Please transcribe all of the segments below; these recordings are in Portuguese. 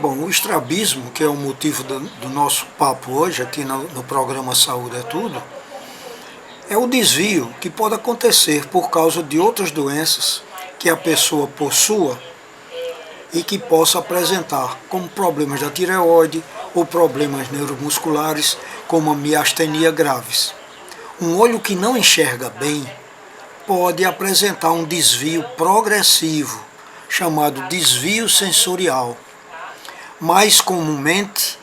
Bom, o estrabismo, que é o motivo do nosso papo hoje, aqui no programa Saúde é Tudo, é o desvio que pode acontecer por causa de outras doenças que a pessoa possua e que possa apresentar, como problemas da tireoide ou problemas neuromusculares, como a miastenia graves. Um olho que não enxerga bem pode apresentar um desvio progressivo, chamado desvio sensorial. Mais comumente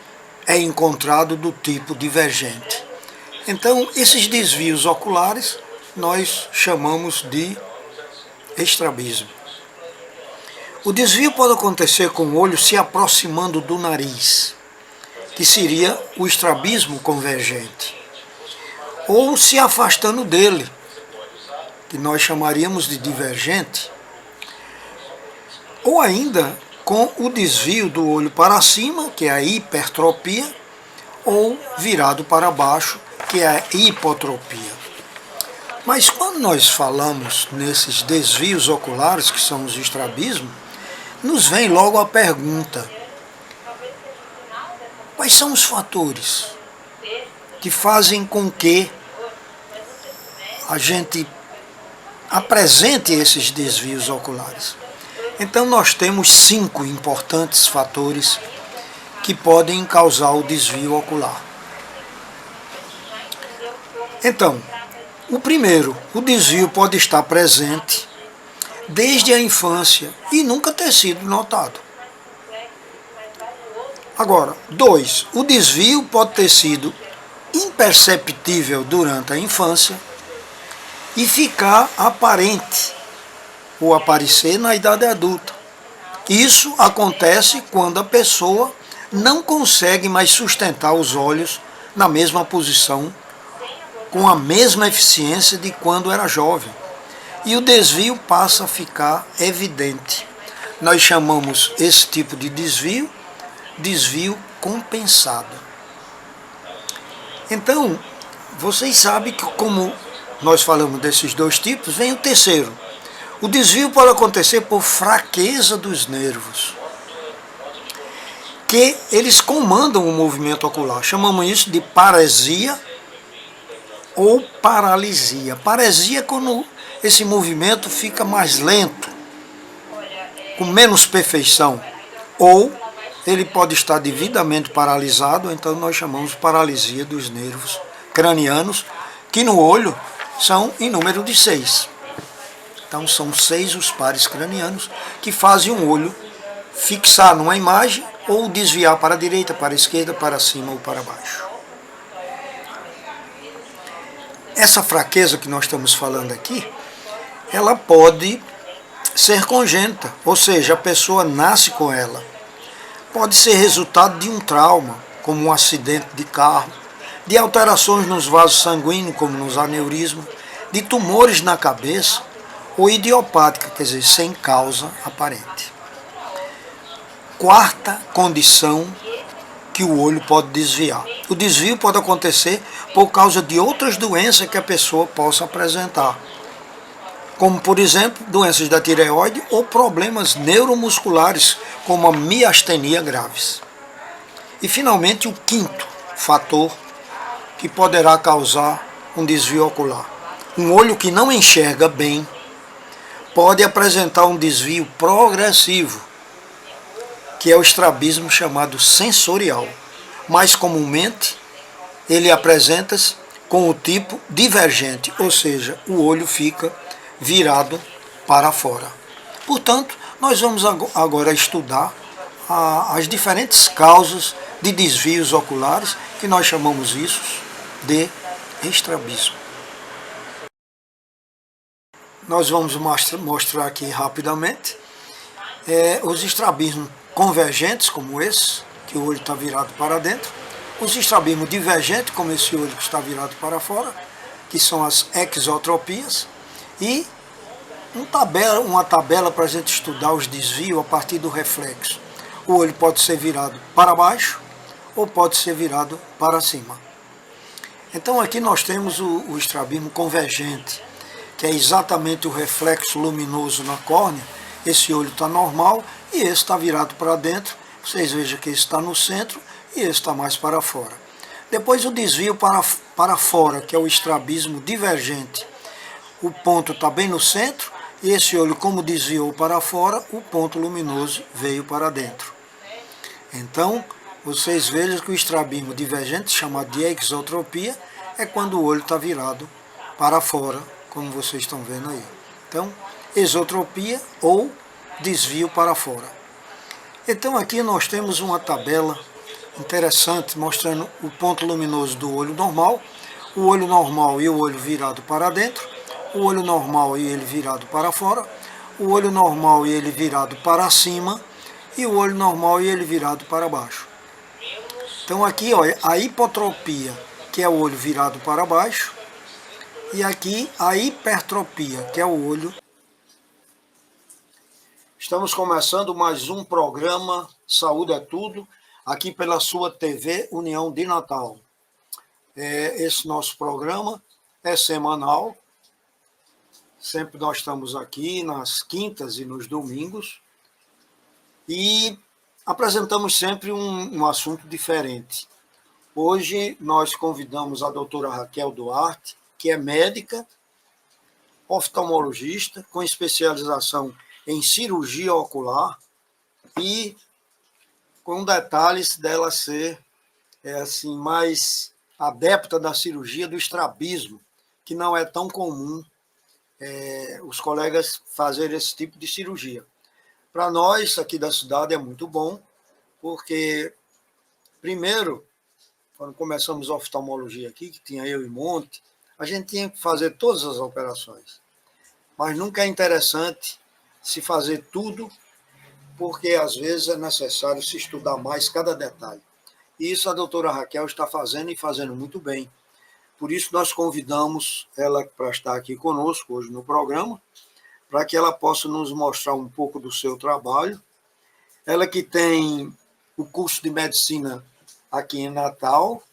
é encontrado do tipo divergente. Então, esses desvios oculares nós chamamos de estrabismo. O desvio pode acontecer com o olho se aproximando do nariz, que seria o estrabismo convergente, ou se afastando dele, que nós chamaríamos de divergente, ou ainda com o desvio do olho para cima, que é a hipertropia, ou virado para baixo, que é a hipotropia. Mas quando nós falamos nesses desvios oculares, que são os estrabismos, nos vem logo a pergunta: quais são os fatores que fazem com que a gente apresente esses desvios oculares? Então nós temos 5 importantes fatores que podem causar o desvio ocular. Então, o primeiro, o desvio pode estar presente desde a infância e nunca ter sido notado. Agora, 2, o desvio pode ter sido imperceptível durante a infância e ficar aparente ou aparecer na idade adulta. Isso acontece quando a pessoa não consegue mais sustentar os olhos na mesma posição, com a mesma eficiência de quando era jovem. E o desvio passa a ficar evidente. Nós chamamos esse tipo de desvio compensado. Então, vocês sabem que, como nós falamos desses 2 tipos, vem o terceiro. O desvio pode acontecer por fraqueza dos nervos, que eles comandam o movimento ocular. Chamamos isso de paresia ou paralisia. Paresia é quando esse movimento fica mais lento, com menos perfeição, ou ele pode estar devidamente paralisado, então nós chamamos de paralisia dos nervos cranianos, que no olho são em número de 6. Então são 6 os pares cranianos que fazem um olho fixar numa imagem ou desviar para a direita, para a esquerda, para cima ou para baixo. Essa fraqueza que nós estamos falando aqui, ela pode ser congênita, ou seja, a pessoa nasce com ela. Pode ser resultado de um trauma, como um acidente de carro, de alterações nos vasos sanguíneos, como nos aneurismas, de tumores na cabeça, ou idiopática, quer dizer, sem causa aparente. 4ª condição que o olho pode desviar. O desvio pode acontecer por causa de outras doenças que a pessoa possa apresentar, como, por exemplo, doenças da tireoide ou problemas neuromusculares, como a miastenia graves. E, finalmente, o 5º fator que poderá causar um desvio ocular. Um olho que não enxerga bem pode apresentar um desvio progressivo, que é o estrabismo chamado sensorial. Mais comumente, ele apresenta-se com o tipo divergente, ou seja, o olho fica virado para fora. Portanto, nós vamos agora estudar as diferentes causas de desvios oculares, que nós chamamos isso de estrabismo. Nós vamos mostrar aqui rapidamente os estrabismos convergentes, como esse, que o olho está virado para dentro, os estrabismos divergentes, como esse olho que está virado para fora, que são as exotropias, e uma tabela para a gente estudar os desvios a partir do reflexo. O olho pode ser virado para baixo ou pode ser virado para cima. Então aqui nós temos o estrabismo convergente, que é exatamente o reflexo luminoso na córnea. Esse olho está normal e esse está virado para dentro, Vocês vejam que esse está no centro e esse está mais para fora. Depois o desvio para fora, que é o estrabismo divergente. O ponto está bem no centro e esse olho, como desviou para fora, o ponto luminoso veio para dentro. Então, vocês vejam que o estrabismo divergente, chamado de exotropia, é quando o olho está virado para fora, como vocês estão vendo aí. Então, exotropia ou desvio para fora. Então, aqui nós temos uma tabela interessante mostrando o ponto luminoso do olho normal, o olho normal e o olho virado para dentro, o olho normal e ele virado para fora, o olho normal e ele virado para cima e o olho normal e ele virado para baixo. Então aqui, ó, a hipotropia, que é o olho virado para baixo, e aqui a hipertropia, que é o olho. Estamos começando mais um programa Saúde é Tudo, aqui pela sua TV União de Natal. Esse nosso programa é semanal, sempre nós estamos aqui nas quintas e nos domingos, e apresentamos sempre um assunto diferente. Hoje nós convidamos a doutora Raquel Duarte, que é médica, oftalmologista, com especialização em cirurgia ocular e com detalhes dela ser assim, mais adepta da cirurgia do estrabismo, que não é tão comum os colegas fazerem esse tipo de cirurgia. Para nós, aqui da cidade, é muito bom, porque, primeiro, quando começamos a oftalmologia aqui, que tinha eu e Monte, a gente tinha que fazer todas as operações. Mas nunca é interessante se fazer tudo, porque às vezes é necessário se estudar mais cada detalhe. E isso a doutora Raquel está fazendo e fazendo muito bem. Por isso nós convidamos ela para estar aqui conosco hoje no programa, para que ela possa nos mostrar um pouco do seu trabalho. Ela que tem o curso de medicina aqui em Natal,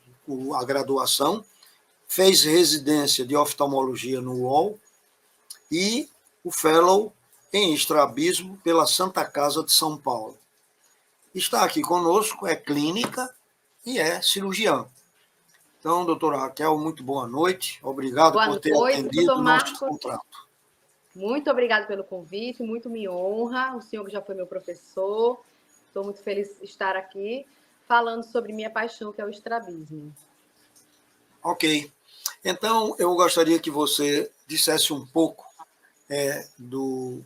a graduação, fez residência de oftalmologia no UOL e o fellow em estrabismo pela Santa Casa de São Paulo. Está aqui conosco, é clínica e é cirurgiã. Então, doutora Raquel, muito boa noite. Obrigado por ter atendido o nosso contrato. Muito obrigada pelo convite, muito me honra. O senhor que já foi meu professor. Estou muito feliz de estar aqui falando sobre minha paixão, que é o estrabismo. Ok. Então, eu gostaria que você dissesse um pouco do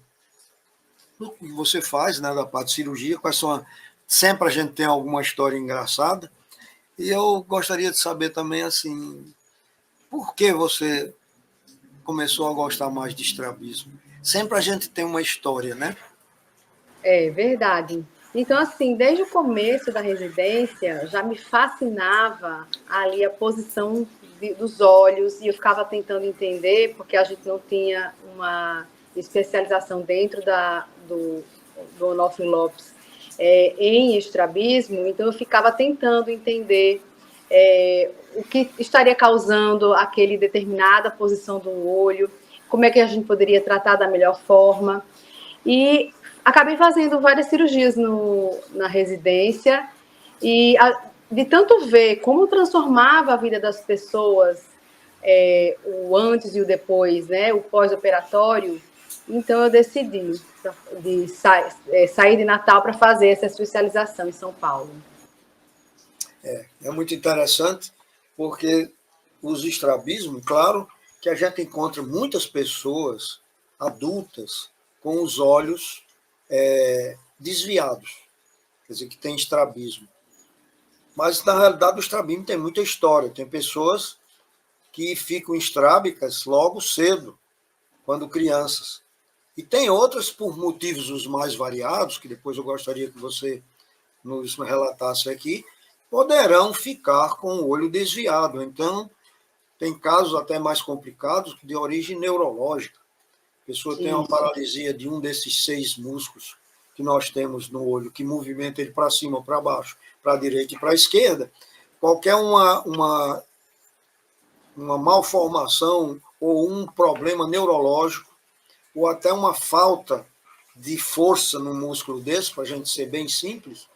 que você faz, né, da parte de cirurgia, quais são sempre a gente tem alguma história engraçada, e eu gostaria de saber também, assim, por que você começou a gostar mais de estrabismo? Sempre a gente tem uma história, né? É verdade. Então, assim, desde o começo da residência, já me fascinava ali a posição dos olhos, e eu ficava tentando entender, porque a gente não tinha uma especialização dentro do Onofre Lopes em estrabismo, então eu ficava tentando entender o que estaria causando aquele determinada posição do olho, como é que a gente poderia tratar da melhor forma. E acabei fazendo várias cirurgias na residência e de tanto ver como transformava a vida das pessoas, o antes e o depois, né, o pós-operatório, então eu decidi sair de Natal para fazer essa especialização em São Paulo. É muito interessante, porque os estrabismos, claro, que a gente encontra muitas pessoas adultas com os olhos desviados, quer dizer, que tem estrabismo. Mas, na realidade, o estrabismo tem muita história. Tem pessoas que ficam estrábicas logo cedo, quando crianças. E tem outras, por motivos os mais variados, que depois eu gostaria que você nos relatasse aqui, poderão ficar com o olho desviado. Então, tem casos até mais complicados de origem neurológica. A pessoa tem uma paralisia de um desses 6 músculos que nós temos no olho, que movimenta ele para cima, para baixo, para a direita e para a esquerda. Qualquer uma malformação ou um problema neurológico, ou até uma falta de força no músculo desse, para a gente ser bem simples,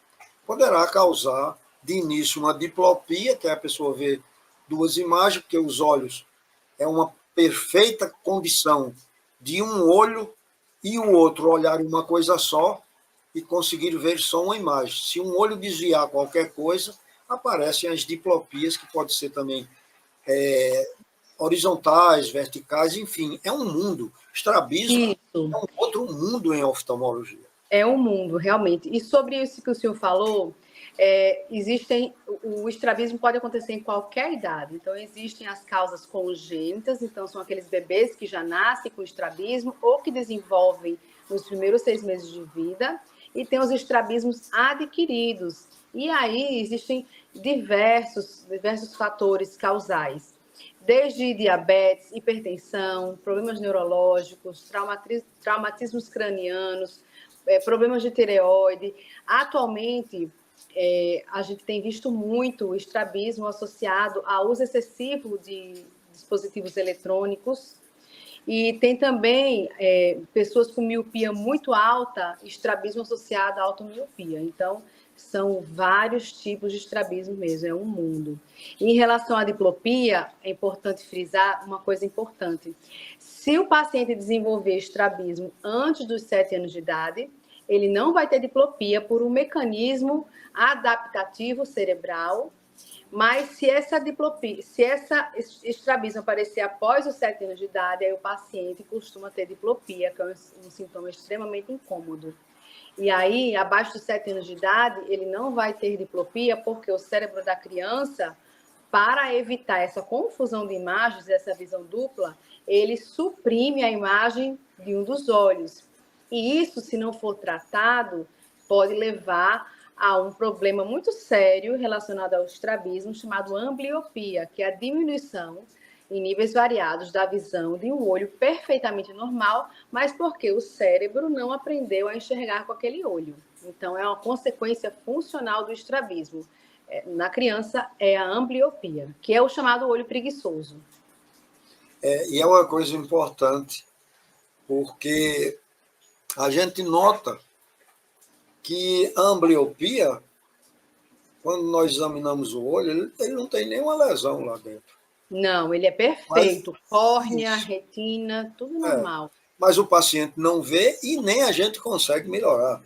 poderá causar, de início, uma diplopia, que é a pessoa vê duas imagens, porque os olhos é uma perfeita condição de um olho e o outro olharem uma coisa só e conseguir ver só uma imagem. Se um olho desviar qualquer coisa, aparecem as diplopias, que pode ser também horizontais, verticais, enfim, é um mundo. Estrabismo Isso. é um outro mundo em oftalmologia. É um mundo, realmente. E sobre isso que o senhor falou, o estrabismo pode acontecer em qualquer idade. Então, existem as causas congênitas, então são aqueles bebês que já nascem com estrabismo ou que desenvolvem nos primeiros 6 meses de vida, e tem os estrabismos adquiridos. E aí existem diversos fatores causais, desde diabetes, hipertensão, problemas neurológicos, traumatismos cranianos, problemas de tireoide. Atualmente, a gente tem visto muito o estrabismo associado ao uso excessivo de dispositivos eletrônicos, e tem também pessoas com miopia muito alta, estrabismo associado à automiopia. Então, são vários tipos de estrabismo mesmo, é um mundo. Em relação à diplopia, é importante frisar uma coisa importante. Se o paciente desenvolver estrabismo antes dos 7 anos de idade, ele não vai ter diplopia por um mecanismo adaptativo cerebral, mas se essa estrabismo aparecer após os 7 anos de idade, aí o paciente costuma ter diplopia, que é um sintoma extremamente incômodo. E aí, abaixo dos 7 anos de idade, ele não vai ter diplopia, porque o cérebro da criança, para evitar essa confusão de imagens, essa visão dupla, ele suprime a imagem de um dos olhos. E isso, se não for tratado, pode levar a um problema muito sério relacionado ao estrabismo, chamado ambliopia, que é a diminuição em níveis variados da visão de um olho perfeitamente normal, mas porque o cérebro não aprendeu a enxergar com aquele olho. Então, é uma consequência funcional do estrabismo. Na criança, é a ambliopia, que é o chamado olho preguiçoso. E é uma coisa importante, porque a gente nota que a ambliopia, quando nós examinamos o olho, ele não tem nenhuma lesão lá dentro. Não, ele é perfeito. Córnea, retina, tudo normal. Mas o paciente não vê e nem a gente consegue melhorar.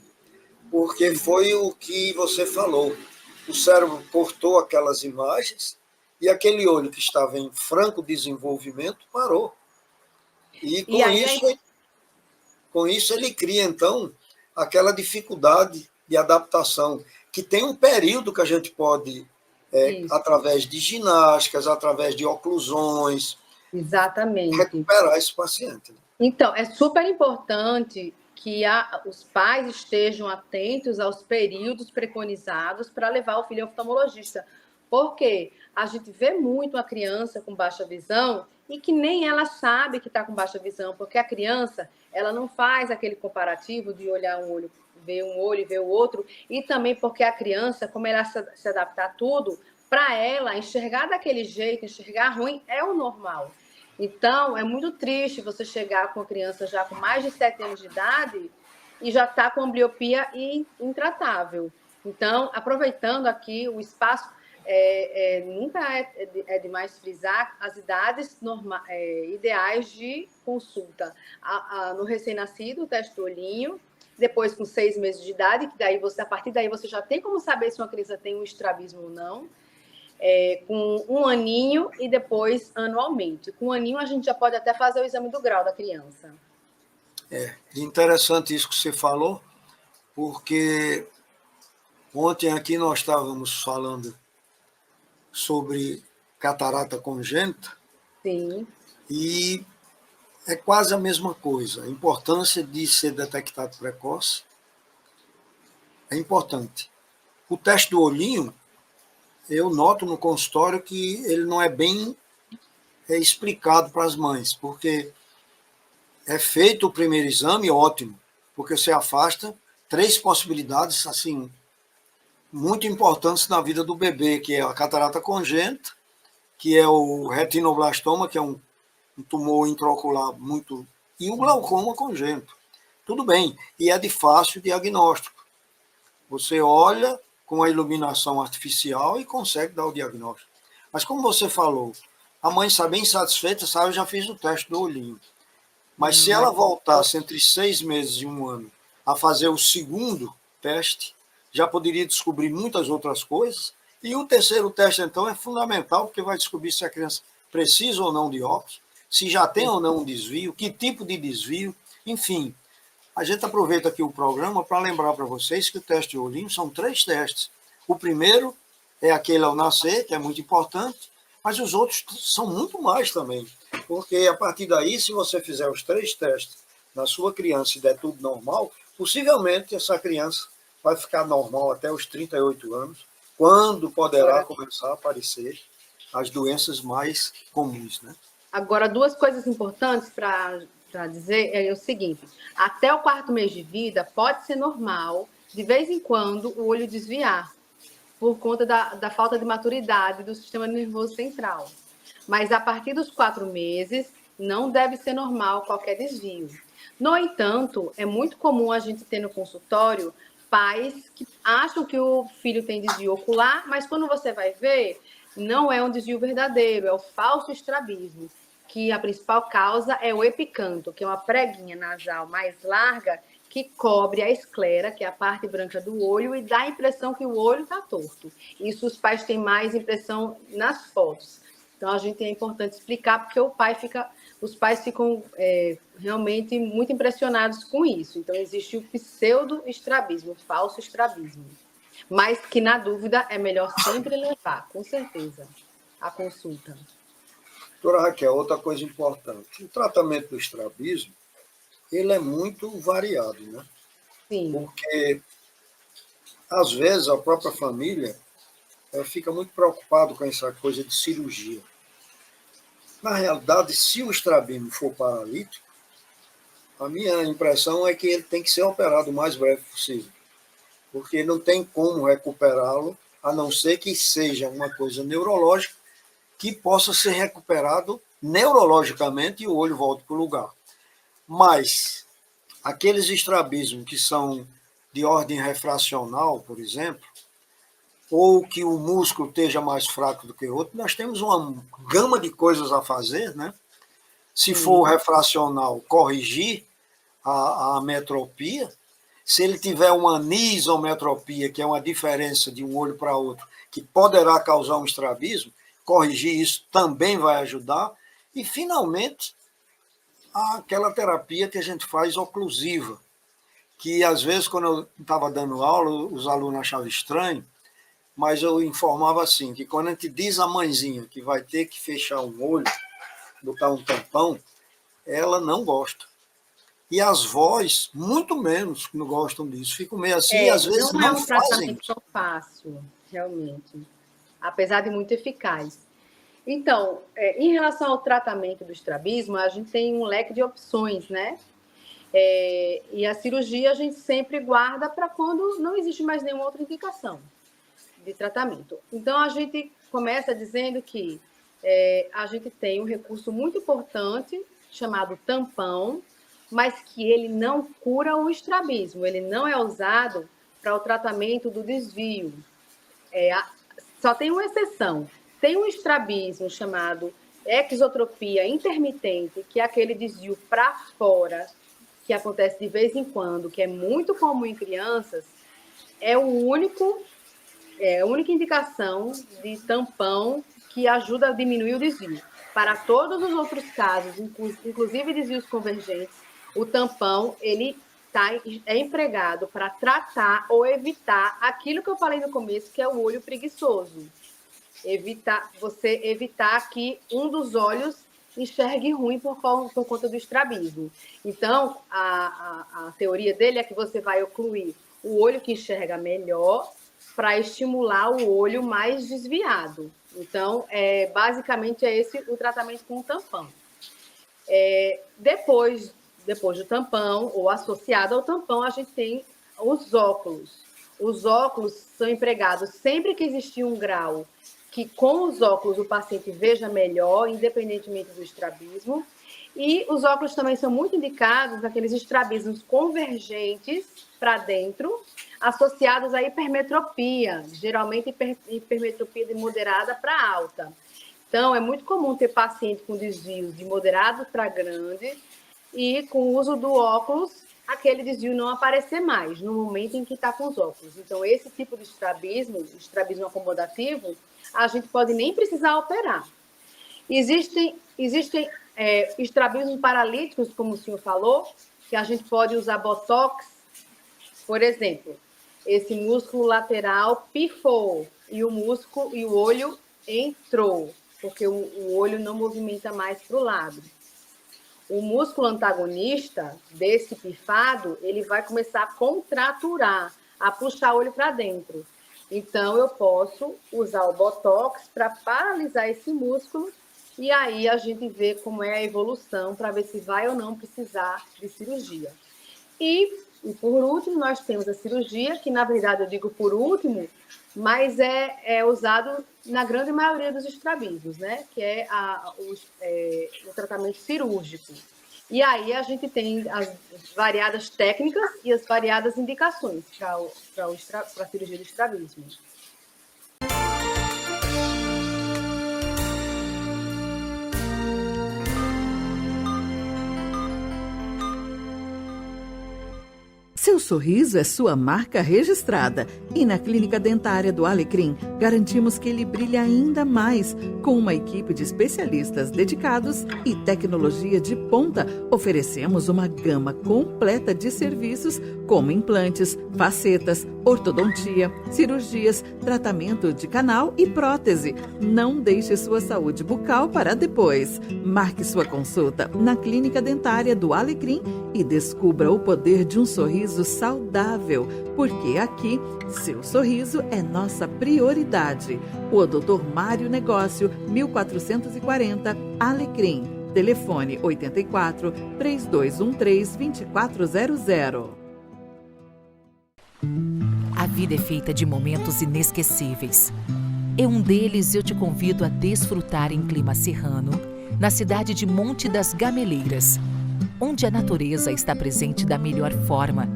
Porque foi o que você falou. O cérebro cortou aquelas imagens e aquele olho que estava em franco desenvolvimento parou. E com isso ele cria, então, aquela dificuldade de adaptação, que tem um período que a gente pode, através de ginásticas, através de oclusões, exatamente, recuperar esse paciente. Então, é super importante que os pais estejam atentos aos períodos preconizados para levar o filho ao oftalmologista. Porque a gente vê muito a criança com baixa visão e que nem ela sabe que está com baixa visão, porque a criança ela não faz aquele comparativo de olhar um olho e ver o outro, e também porque a criança, como ela se adapta a tudo, para ela, enxergar daquele jeito, enxergar ruim, é o normal. Então, é muito triste você chegar com a criança já com mais de 7 anos de idade e já está com ambliopia intratável. Então, aproveitando aqui o espaço, nunca é demais frisar as idades ideais de consulta. No recém-nascido, o teste do olhinho, depois com 6 meses de idade, que daí a partir daí você já tem como saber se uma criança tem um estrabismo ou não. Com 1 aninho e depois anualmente. Com 1 aninho a gente já pode até fazer o exame do grau da criança. Interessante isso que você falou, porque ontem aqui nós estávamos falando sobre catarata congênita. Sim. E é quase a mesma coisa. A importância de ser detectado precoce é importante. O teste do olhinho, eu noto no consultório que ele não é bem explicado para as mães, porque é feito o primeiro exame, ótimo, porque você afasta 3 possibilidades assim muito importantes na vida do bebê, que é a catarata congênita, que é o retinoblastoma, que é um tumor intraocular muito, e o glaucoma congênito. Tudo bem, e é de fácil diagnóstico. Você olha com a iluminação artificial e consegue dar o diagnóstico. Mas como você falou, a mãe está bem satisfeita, sabe, eu já fiz o teste do olhinho. Mas se ela voltasse entre 6 meses e 1 ano a fazer o segundo teste, já poderia descobrir muitas outras coisas. E o terceiro teste, então, é fundamental, porque vai descobrir se a criança precisa ou não de óculos, se já tem ou não um desvio, que tipo de desvio, enfim. A gente aproveita aqui o programa para lembrar para vocês que o teste de olhinho são 3 testes. O primeiro é aquele ao nascer, que é muito importante, mas os outros são muito mais também. Porque a partir daí, se você fizer os 3 testes na sua criança e der tudo normal, possivelmente essa criança vai ficar normal até os 38 anos, quando poderá começar a aparecer as doenças mais comuns, né? Agora, 2 coisas importantes para dizer é o seguinte: até o 4º mês de vida pode ser normal, de vez em quando, o olho desviar, por conta da falta de maturidade do sistema nervoso central. Mas a partir dos 4 meses, não deve ser normal qualquer desvio. No entanto, é muito comum a gente ter no consultório pais que acham que o filho tem desvio ocular, mas quando você vai ver, não é um desvio verdadeiro, é o falso estrabismo, que a principal causa é o epicanto, que é uma preguinha nasal mais larga que cobre a esclera, que é a parte branca do olho, e dá a impressão que o olho está torto. Isso os pais têm mais impressão nas fotos. Então, a gente é importante explicar, porque os pais ficam realmente muito impressionados com isso. Então, existe o pseudo-estrabismo, o falso estrabismo. Mas que, na dúvida, é melhor sempre levar, com certeza, a consulta. Doutora Raquel, outra coisa importante, o tratamento do estrabismo, ele é muito variado, né? Sim. Porque, às vezes, a própria família fica muito preocupado com essa coisa de cirurgia. Na realidade, se o estrabismo for paralítico, a minha impressão é que ele tem que ser operado o mais breve possível, porque não tem como recuperá-lo, a não ser que seja uma coisa neurológica que possa ser recuperado neurologicamente e o olho volte para o lugar. Mas aqueles estrabismos que são de ordem refracional, por exemplo, ou que o músculo esteja mais fraco do que o outro, nós temos uma gama de coisas a fazer, né? Se for refracional, corrigir a metropia. Se ele tiver uma anisometropia, que é uma diferença de um olho para outro, que poderá causar um estrabismo, corrigir isso também vai ajudar. E, finalmente, aquela terapia que a gente faz oclusiva, que às vezes, quando eu estava dando aula, os alunos achavam estranho, mas eu informava assim, que quando a gente diz à mãezinha que vai ter que fechar um olho, botar um tampão, ela não gosta. E as vós, muito menos, não gostam disso. Ficam meio assim e às vezes não é um fazem tratamento isso. tão fácil, realmente, apesar de muito eficaz. Então, em relação ao tratamento do estrabismo, a gente tem um leque de opções, né? E a cirurgia a gente sempre guarda para quando não existe mais nenhuma outra indicação de tratamento. Então, a gente começa dizendo que a gente tem um recurso muito importante chamado tampão, mas que ele não cura o estrabismo, ele não é usado para o tratamento do desvio. Só tem uma exceção. Tem um estrabismo chamado exotropia intermitente, que é aquele desvio para fora, que acontece de vez em quando, que é muito comum em crianças, é a única indicação de tampão que ajuda a diminuir o desvio. Para todos os outros casos, inclusive desvios convergentes, o tampão ele é empregado para tratar ou evitar aquilo que eu falei no começo, que é o olho preguiçoso. Você evitar que um dos olhos enxergue ruim por conta do estrabismo. Então, a teoria dele é que você vai ocluir o olho que enxerga melhor para estimular o olho mais desviado. Então, basicamente é esse o tratamento com o tampão. Depois do tampão, ou associado ao tampão, a gente tem os óculos. Os óculos são empregados sempre que existir um grau que com os óculos o paciente veja melhor, independentemente do estrabismo, E os óculos também são muito indicados naqueles estrabismos convergentes para dentro, associados à hipermetropia, geralmente hipermetropia de moderada para alta. Então, é muito comum ter paciente com desvios de moderado para grande e com o uso do óculos, aquele desvio não aparecer mais no momento em que está com os óculos. Então, esse tipo de estrabismo acomodativo, a gente pode nem precisar operar. Existem estrabismos paralíticos, como o senhor falou, que a gente pode usar botox, por exemplo, esse músculo lateral pifou e o olho entrou, porque o olho não movimenta mais para o lado. O músculo antagonista desse pifado, ele vai começar a contraturar, a puxar o olho para dentro. Então, eu posso usar o botox para paralisar esse músculo e aí a gente vê como é a evolução para ver se vai ou não precisar de cirurgia. E por último, nós temos a cirurgia, que na verdade eu digo por último, mas é usado na grande maioria dos estrabismos, né? Que é o tratamento cirúrgico. E aí a gente tem as variadas técnicas e as variadas indicações para a cirurgia do estrabismo. Seu sorriso é sua marca registrada e na Clínica Dentária do Alecrim garantimos que ele brilhe ainda mais com uma equipe de especialistas dedicados e tecnologia de ponta. Oferecemos uma gama completa de serviços como implantes, facetas, ortodontia, cirurgias, tratamento de canal e prótese. Não deixe sua saúde bucal para depois. Marque sua consulta na Clínica Dentária do Alecrim e descubra o poder de um sorriso saudável, porque aqui seu sorriso é nossa prioridade. O Dr. Mário Negócio, 1440, Alecrim. Telefone 84 3213 2400. A vida é feita de momentos inesquecíveis. Em um deles eu te convido a desfrutar em clima serrano, na cidade de Monte das Gameleiras, onde a natureza está presente da melhor forma.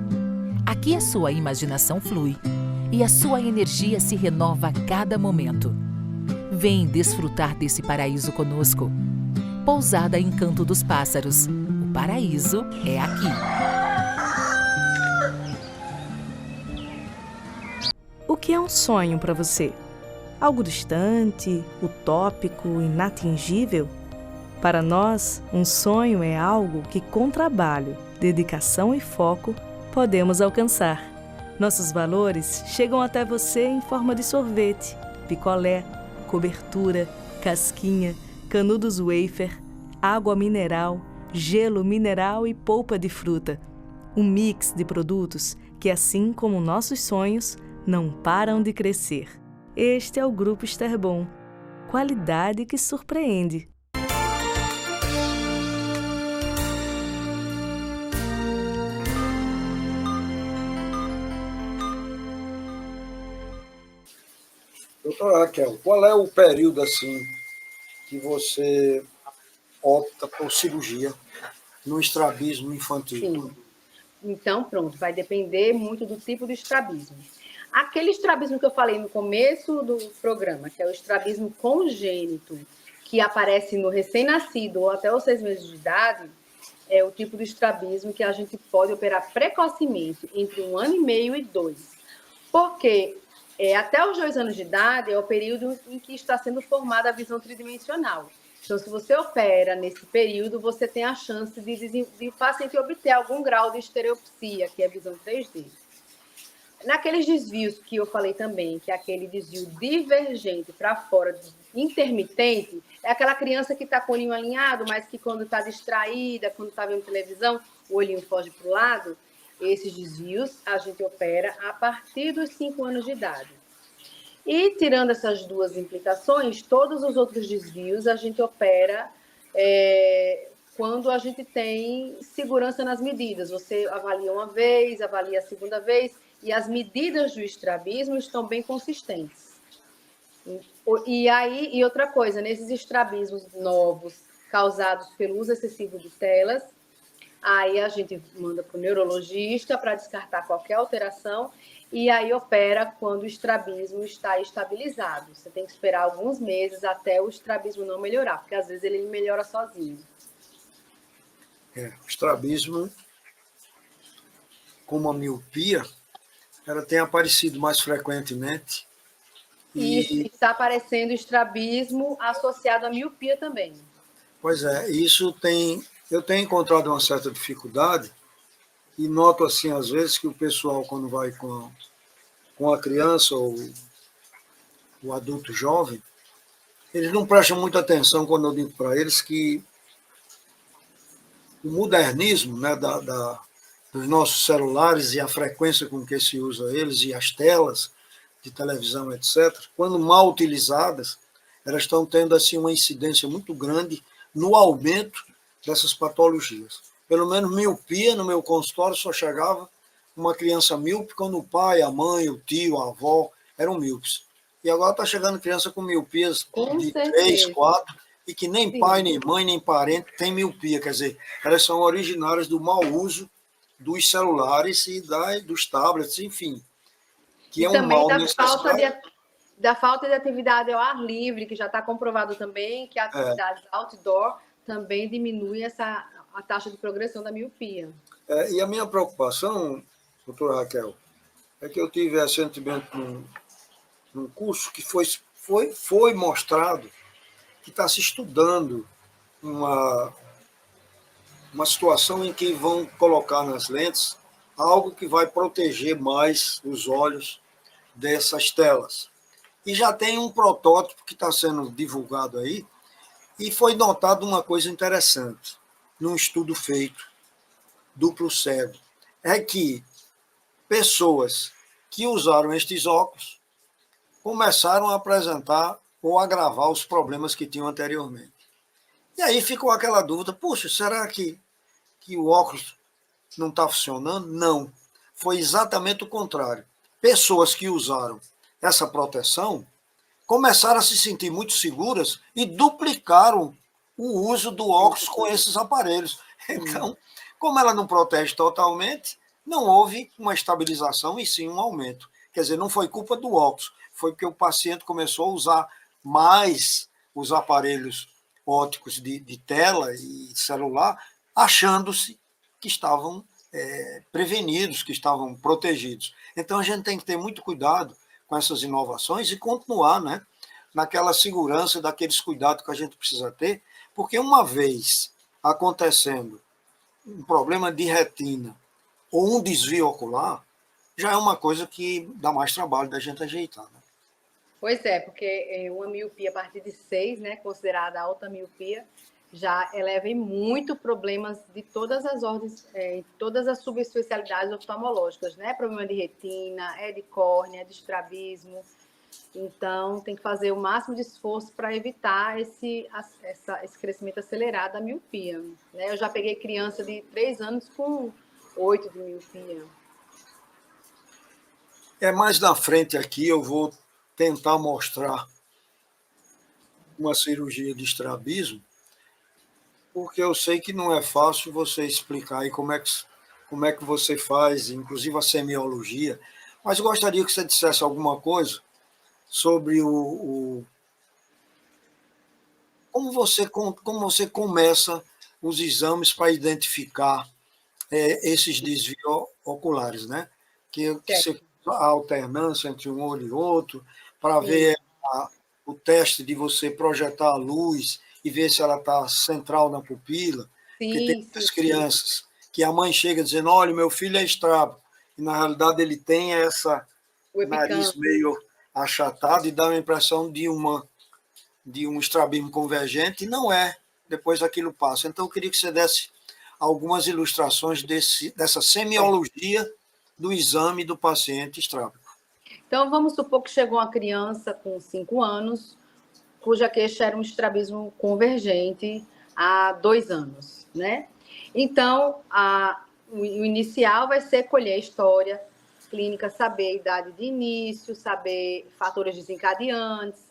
Aqui a sua imaginação flui e a sua energia se renova a cada momento. Vem desfrutar desse paraíso conosco. Pousada Encanto dos Pássaros. O paraíso é aqui. O que é um sonho para você? Algo distante, utópico, inatingível? Para nós, um sonho é algo que, com trabalho, dedicação e foco, podemos alcançar. Nossos valores chegam até você em forma de sorvete, picolé, cobertura, casquinha, canudos wafer, água mineral, gelo mineral e polpa de fruta. Um mix de produtos que, assim como nossos sonhos, não param de crescer. Este é o Grupo Esterbon. Qualidade que surpreende. Doutora Raquel, qual é o período assim que você opta por cirurgia no estrabismo infantil? Sim. Então, pronto, vai depender muito do tipo de estrabismo. Aquele estrabismo que eu falei no começo do programa, que é o estrabismo congênito, que aparece no recém-nascido ou até os 6 meses de idade, é o tipo de estrabismo que a gente pode operar precocemente, entre 1 ano e meio e 2. Porque até os 2 anos de idade é o período em que está sendo formada a visão tridimensional. Então, se você opera nesse período, você tem a chance de o paciente obter algum grau de estereopsia, que é a visão 3D. Naqueles desvios que eu falei também, que é aquele desvio divergente para fora, intermitente, é aquela criança que está com o olhinho alinhado, mas que quando está distraída, quando está vendo televisão, o olhinho foge para o lado. Esses desvios a gente opera a partir dos 5 anos de idade. E tirando essas duas implicações, todos os outros desvios a gente opera quando a gente tem segurança nas medidas. Você avalia uma vez, avalia a segunda vez, e as medidas do estrabismo estão bem consistentes. E outra coisa, nesses estrabismos novos, causados pelo uso excessivo de telas. Aí a gente manda para o neurologista para descartar qualquer alteração e aí opera quando o estrabismo está estabilizado. Você tem que esperar alguns meses até o estrabismo não melhorar, porque às vezes ele melhora sozinho. O estrabismo, como a miopia, ela tem aparecido mais frequentemente. E está aparecendo estrabismo associado à miopia também. Pois é, eu tenho encontrado uma certa dificuldade e noto assim, às vezes, que o pessoal, quando vai com a criança ou o adulto jovem, eles não prestam muita atenção quando eu digo para eles que o modernismo, né, dos nossos celulares e a frequência com que se usa eles e as telas de televisão, etc., quando mal utilizadas, elas estão tendo assim, uma incidência muito grande no aumento dessas patologias. Pelo menos miopia, no meu consultório, só chegava uma criança míope quando o pai, a mãe, o tio, a avó eram míopes. E agora está chegando criança com miopias de 3, 4, e que nem pai, nem mãe, nem parente tem miopia. Quer dizer, elas são originárias do mau uso dos celulares e dos tablets, enfim, que é um mal necessário. Da falta de atividade ao ar livre, que já está comprovado também que a atividade outdoor também diminui a taxa de progressão da miopia. E a minha preocupação, doutora Raquel, é que eu tive recentemente num curso que foi mostrado que está se estudando uma situação em que vão colocar nas lentes algo que vai proteger mais os olhos dessas telas. E já tem um protótipo que está sendo divulgado aí, e foi notado uma coisa interessante, num estudo feito, duplo cego, é que pessoas que usaram estes óculos começaram a apresentar ou agravar os problemas que tinham anteriormente. E aí ficou aquela dúvida, puxa, será que o óculos não está funcionando? Não, foi exatamente o contrário. Pessoas que usaram essa proteção começaram a se sentir muito seguras e duplicaram o uso do óculos com esses aparelhos. Então, como ela não protege totalmente, não houve uma estabilização e sim um aumento. Quer dizer, não foi culpa do óculos, foi porque o paciente começou a usar mais os aparelhos ópticos de tela e celular, achando-se que estavam prevenidos, que estavam protegidos. Então, a gente tem que ter muito cuidado com essas inovações e continuar, né, naquela segurança, daqueles cuidados que a gente precisa ter, porque uma vez acontecendo um problema de retina ou um desvio ocular, já é uma coisa que dá mais trabalho da gente ajeitar. Né? Pois é, porque uma miopia a partir de 6, né, considerada alta miopia, já eleva em muito problemas de todas as ordens, todas as subespecialidades oftalmológicas, né? Problema de retina, de córnea, de estrabismo. Então, tem que fazer o máximo de esforço para evitar esse crescimento acelerado da miopia. Né? Eu já peguei criança de 3 anos com 8 de miopia. Mais na frente aqui eu vou tentar mostrar uma cirurgia de estrabismo, porque eu sei que não é fácil você explicar aí como é que você faz, inclusive a semiologia, mas gostaria que você dissesse alguma coisa sobre como você começa os exames para identificar esses desvios oculares, né? Que você a alternância entre um olho e outro, para ver o teste de você projetar a luz e ver se ela está central na pupila. Porque tem muitas crianças que a mãe chega dizendo, olha, meu filho é estrábico, e na realidade ele tem o nariz meio achatado e dá a impressão de um estrabismo convergente, e não é, depois aquilo passa. Então eu queria que você desse algumas ilustrações dessa semiologia do exame do paciente estrábico. Então, vamos supor que chegou uma criança com 5 anos, cuja queixa era um estrabismo convergente há 2 anos, né? Então, o inicial vai ser colher a história, clínicas, saber a idade de início, saber fatores desencadeantes,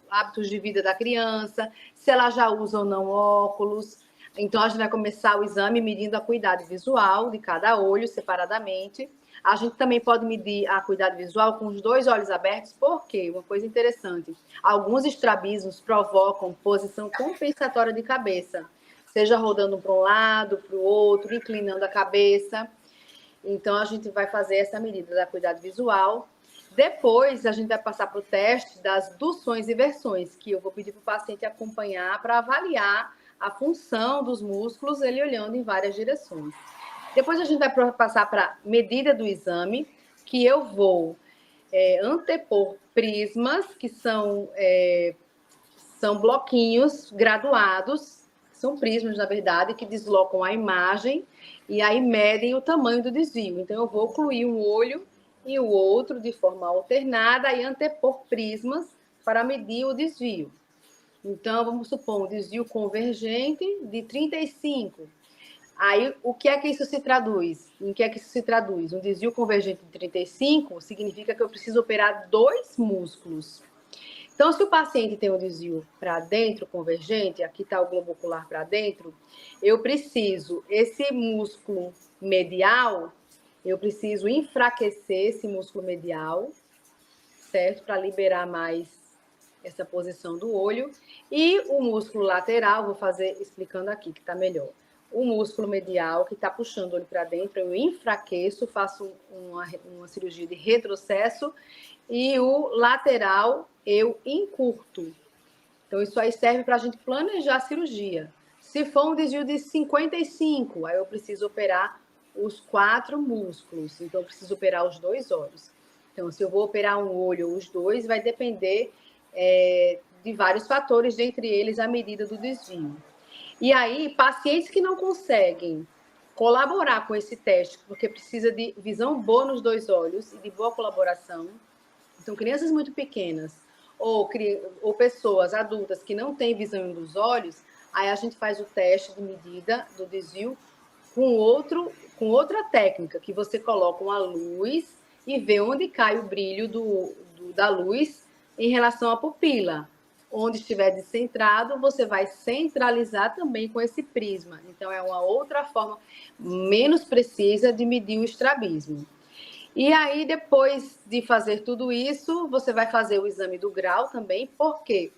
hábitos de vida da criança, se ela já usa ou não óculos. Então, a gente vai começar o exame medindo a acuidade visual de cada olho separadamente. A gente também pode medir a acuidade visual com os 2 olhos abertos, porque uma coisa interessante, alguns estrabismos provocam posição compensatória de cabeça, seja rodando para um lado, para o outro, inclinando a cabeça. Então, a gente vai fazer essa medida da acuidade visual. Depois, a gente vai passar para o teste das duções e versões, que eu vou pedir para o paciente acompanhar para avaliar a função dos músculos, ele olhando em várias direções. Depois, a gente vai passar para a medida do exame, que eu vou antepor prismas, que são bloquinhos graduados, são prismas, na verdade, que deslocam a imagem e aí medem o tamanho do desvio. Então, eu vou ocluir um olho e o outro de forma alternada e antepor prismas para medir o desvio. Então, vamos supor um desvio convergente de 35. Aí, o que é que isso se traduz? Em que é que isso se traduz? Um desvio convergente de 35 significa que eu preciso operar 2 músculos. Então, se o paciente tem um desvio para dentro convergente, aqui está o globo ocular para dentro, eu preciso, esse músculo medial, eu preciso enfraquecer esse músculo medial, certo? Para liberar mais essa posição do olho. E o músculo lateral, vou fazer explicando aqui, que está melhor. O músculo medial, que está puxando o olho para dentro, eu enfraqueço, faço uma cirurgia de retrocesso, e o lateral eu encurto. Então, isso aí serve para a gente planejar a cirurgia. Se for um desvio de 55, aí eu preciso operar os 4 músculos. Então, eu preciso operar os 2 olhos. Então, se eu vou operar um olho ou os 2, vai depender de vários fatores, dentre eles a medida do desvio. E aí, pacientes que não conseguem colaborar com esse teste, porque precisa de visão boa nos 2 olhos e de boa colaboração, então, crianças muito pequenas ou pessoas adultas que não têm visão em um dos olhos, aí a gente faz o teste de medida do desvio com outra técnica, que você coloca uma luz e vê onde cai o brilho da luz em relação à pupila. Onde estiver descentrado, você vai centralizar também com esse prisma. Então, é uma outra forma menos precisa de medir o estrabismo. E aí, depois de fazer tudo isso, você vai fazer o exame do grau também, porque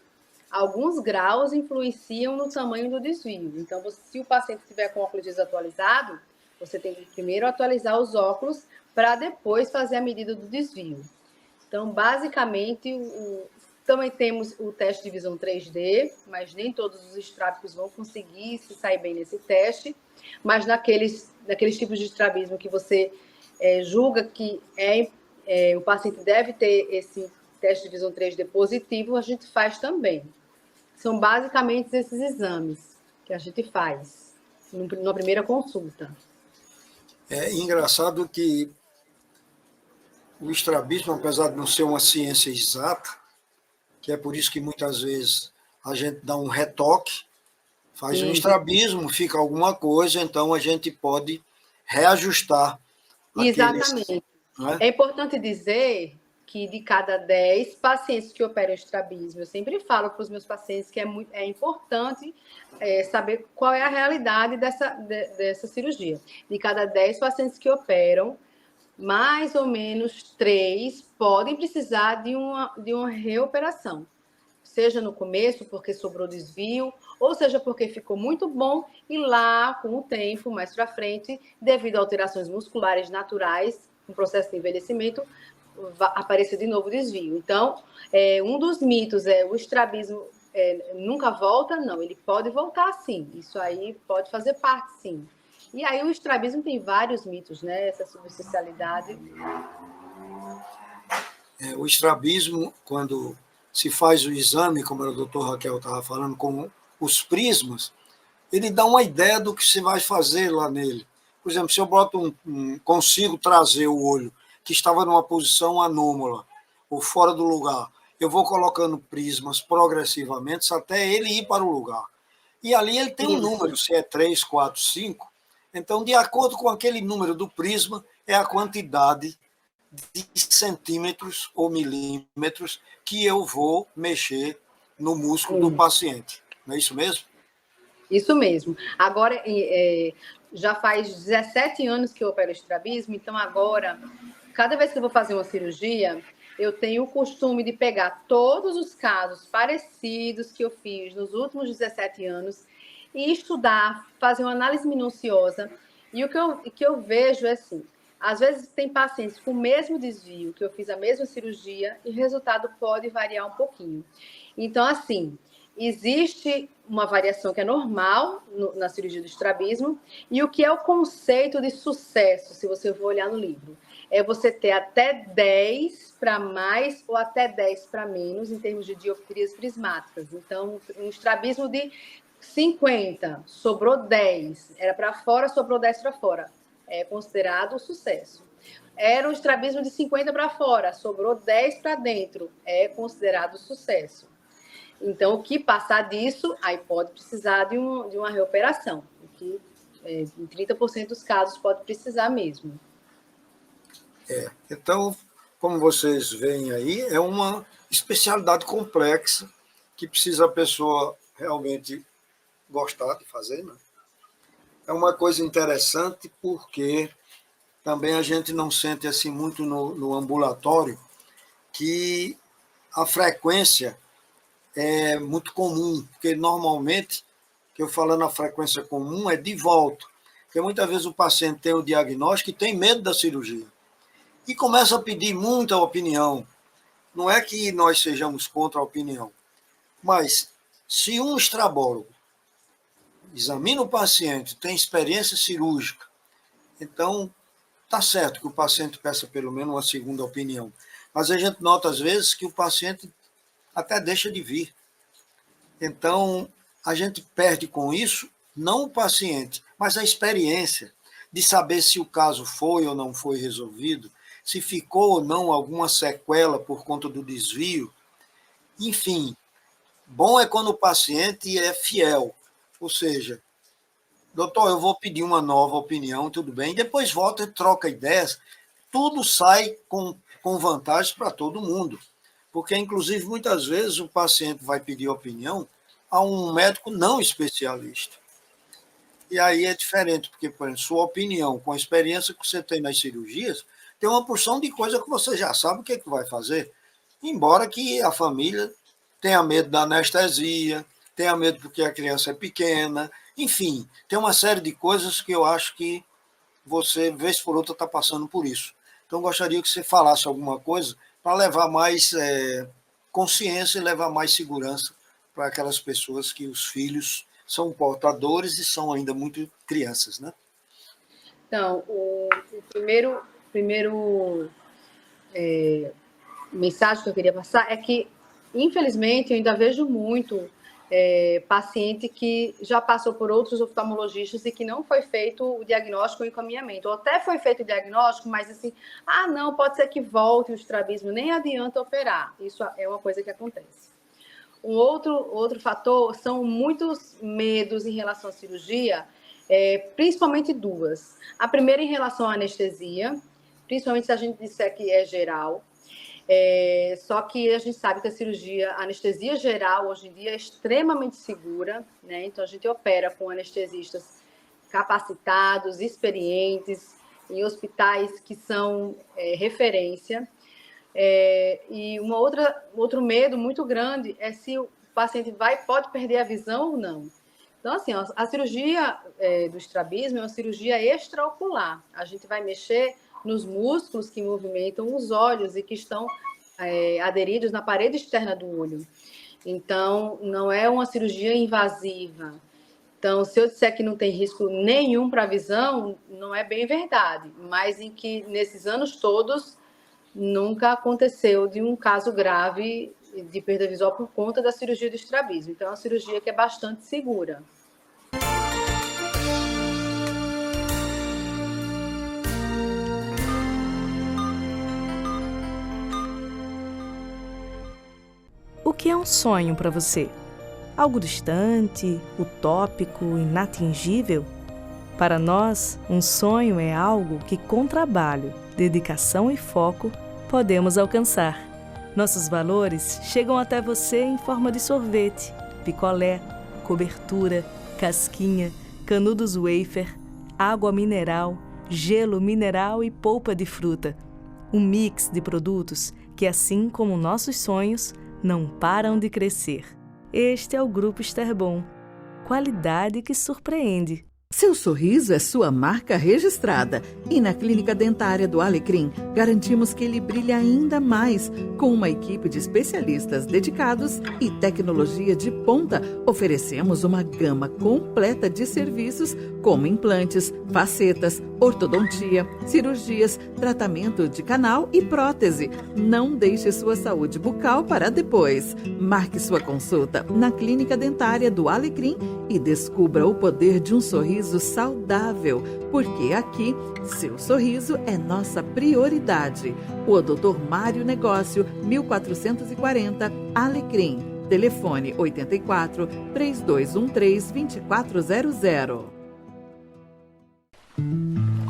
alguns graus influenciam no tamanho do desvio. Então, se o paciente estiver com óculos desatualizado, você tem que primeiro atualizar os óculos para depois fazer a medida do desvio. Então, basicamente, também temos o teste de visão 3D, mas nem todos os estrábicos vão conseguir se sair bem nesse teste, mas naqueles tipos de estrabismo que você julga que o paciente deve ter esse teste de visão 3D positivo, a gente faz também. São basicamente esses exames que a gente faz na primeira consulta. É engraçado que o estrabismo, apesar de não ser uma ciência exata, que é por isso que muitas vezes a gente dá um retoque, faz um estrabismo, fica alguma coisa, então a gente pode reajustar. Exatamente. É importante dizer que de cada 10 pacientes que operam estrabismo, eu sempre falo para os meus pacientes que é importante saber qual é a realidade dessa cirurgia. De cada 10 pacientes que operam, mais ou menos 3 podem precisar de uma reoperação. Seja no começo, porque sobrou desvio, ou seja, porque ficou muito bom, e lá, com o tempo, mais para frente, devido a alterações musculares naturais, no processo de envelhecimento, aparecer de novo desvio. Então, um dos mitos é o estrabismo nunca volta? Não, ele pode voltar sim, isso aí pode fazer parte sim. E aí o estrabismo tem vários mitos, né? Essa substancialidade. O estrabismo, quando se faz o exame, como a doutora Raquel estava falando, com os prismas, ele dá uma ideia do que se vai fazer lá nele. Por exemplo, se eu consigo trazer o olho que estava numa posição anômala ou fora do lugar, eu vou colocando prismas progressivamente até ele ir para o lugar. E ali ele tem um número, se é 3, 4, 5. Então, de acordo com aquele número do prisma, é a quantidade de centímetros ou milímetros que eu vou mexer no músculo do paciente. Não é isso mesmo? Isso mesmo. Agora, já faz 17 anos que eu opero estrabismo, então agora, cada vez que eu vou fazer uma cirurgia, eu tenho o costume de pegar todos os casos parecidos que eu fiz nos últimos 17 anos e estudar, fazer uma análise minuciosa. E o que eu vejo é assim, às vezes tem pacientes com o mesmo desvio, que eu fiz a mesma cirurgia, e o resultado pode variar um pouquinho. Então, assim, existe uma variação que é normal na cirurgia do estrabismo, e o que é o conceito de sucesso, se você for olhar no livro? É você ter até 10 para mais ou até 10 para menos em termos de dioptrias prismáticas. Então, um estrabismo de 50, sobrou 10, era para fora, sobrou 10 para fora. É considerado sucesso. Era um estrabismo de 50 para fora, sobrou 10 para dentro, é considerado sucesso. Então, o que passar disso, aí pode precisar de uma reoperação, que em 30% dos casos pode precisar mesmo. Então, como vocês veem aí, é uma especialidade complexa que precisa a pessoa realmente gostar de fazer, né? É uma coisa interessante porque também a gente não sente assim muito no ambulatório que a frequência é muito comum, porque normalmente, que eu falo na frequência comum, é de volta. Porque muitas vezes o paciente tem o diagnóstico e tem medo da cirurgia. E começa a pedir muita opinião. Não é que nós sejamos contra a opinião, mas se um estrabólogo examina o paciente, tem experiência cirúrgica, então está certo que o paciente peça pelo menos uma segunda opinião. Mas a gente nota às vezes que o paciente até deixa de vir. Então, a gente perde com isso, não o paciente, mas a experiência de saber se o caso foi ou não foi resolvido, se ficou ou não alguma sequela por conta do desvio. Enfim, bom é quando o paciente é fiel, ou seja, doutor, eu vou pedir uma nova opinião, tudo bem, depois volta e troca ideias, tudo sai com vantagens para todo mundo. Porque, inclusive, muitas vezes o paciente vai pedir opinião a um médico não especialista. E aí é diferente, porque, por exemplo, sua opinião, com a experiência que você tem nas cirurgias, tem uma porção de coisa que você já sabe o que é que vai fazer. Embora que a família tenha medo da anestesia, tenha medo porque a criança é pequena, enfim, tem uma série de coisas que eu acho que você, vez por outra, está passando por isso. Então, gostaria que você falasse alguma coisa para levar mais consciência e levar mais segurança para aquelas pessoas que os filhos são portadores e são ainda muito crianças, né? Então, o primeiro mensagem que eu queria passar é que, infelizmente, eu ainda vejo muito paciente que já passou por outros oftalmologistas e que não foi feito o diagnóstico ou encaminhamento. Ou até foi feito o diagnóstico, mas assim, não, pode ser que volte o estrabismo, nem adianta operar. Isso é uma coisa que acontece. Um outro fator são muitos medos em relação à cirurgia, principalmente duas. A primeira em relação à anestesia, principalmente se a gente disser que é geral. Só que a gente sabe que a anestesia geral, hoje em dia, é extremamente segura, né? Então, a gente opera com anestesistas capacitados, experientes, em hospitais que são referência. E outro medo muito grande é se o paciente pode perder a visão ou não. Então, assim, a cirurgia do estrabismo é uma cirurgia extraocular. A gente vai mexer nos músculos que movimentam os olhos e que estão aderidos na parede externa do olho. Então, não é uma cirurgia invasiva. Então, se eu disser que não tem risco nenhum para a visão, não é bem verdade. Mas em que, nesses anos todos, nunca aconteceu de um caso grave de perda visual por conta da cirurgia do estrabismo. Então, é uma cirurgia que é bastante segura. O que é um sonho para você? Algo distante, utópico, inatingível? Para nós, um sonho é algo que, com trabalho dedicação e foco, podemos alcançar. Nossos valores chegam até você em forma de sorvete, picolé, cobertura, casquinha, canudos wafer, água mineral, gelo mineral e polpa de fruta. Um mix de produtos que, assim como nossos sonhos, não param de crescer. Este é o Grupo Esterbon. Qualidade que surpreende. Seu sorriso é sua marca registrada e na Clínica Dentária do Alecrim garantimos que ele brilhe ainda mais. Com uma equipe de especialistas dedicados e tecnologia de ponta, oferecemos uma gama completa de serviços como implantes, facetas, ortodontia, cirurgias, tratamento de canal e prótese. Não deixe sua saúde bucal para depois. Marque sua consulta na Clínica Dentária do Alecrim e descubra o poder de um sorriso saudável, porque aqui seu sorriso é nossa prioridade. O Dr. Mário Negócio, 1440, Alecrim. Telefone 84 3213 2400.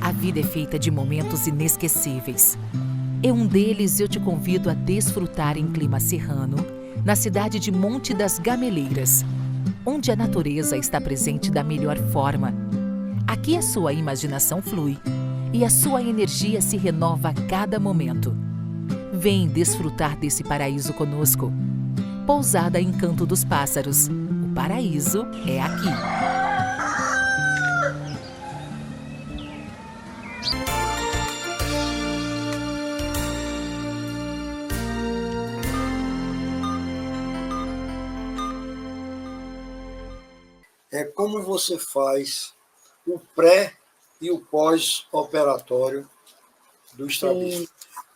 A vida é feita de momentos inesquecíveis. Em um deles eu te convido a desfrutar em clima serrano, na cidade de Monte das Gameleiras, onde a natureza está presente da melhor forma. Aqui a sua imaginação flui e a sua energia se renova a cada momento. Vem desfrutar desse paraíso conosco. Pousada Encanto dos Pássaros. O paraíso é aqui. É como você faz o pré e o pós-operatório do estrabismo.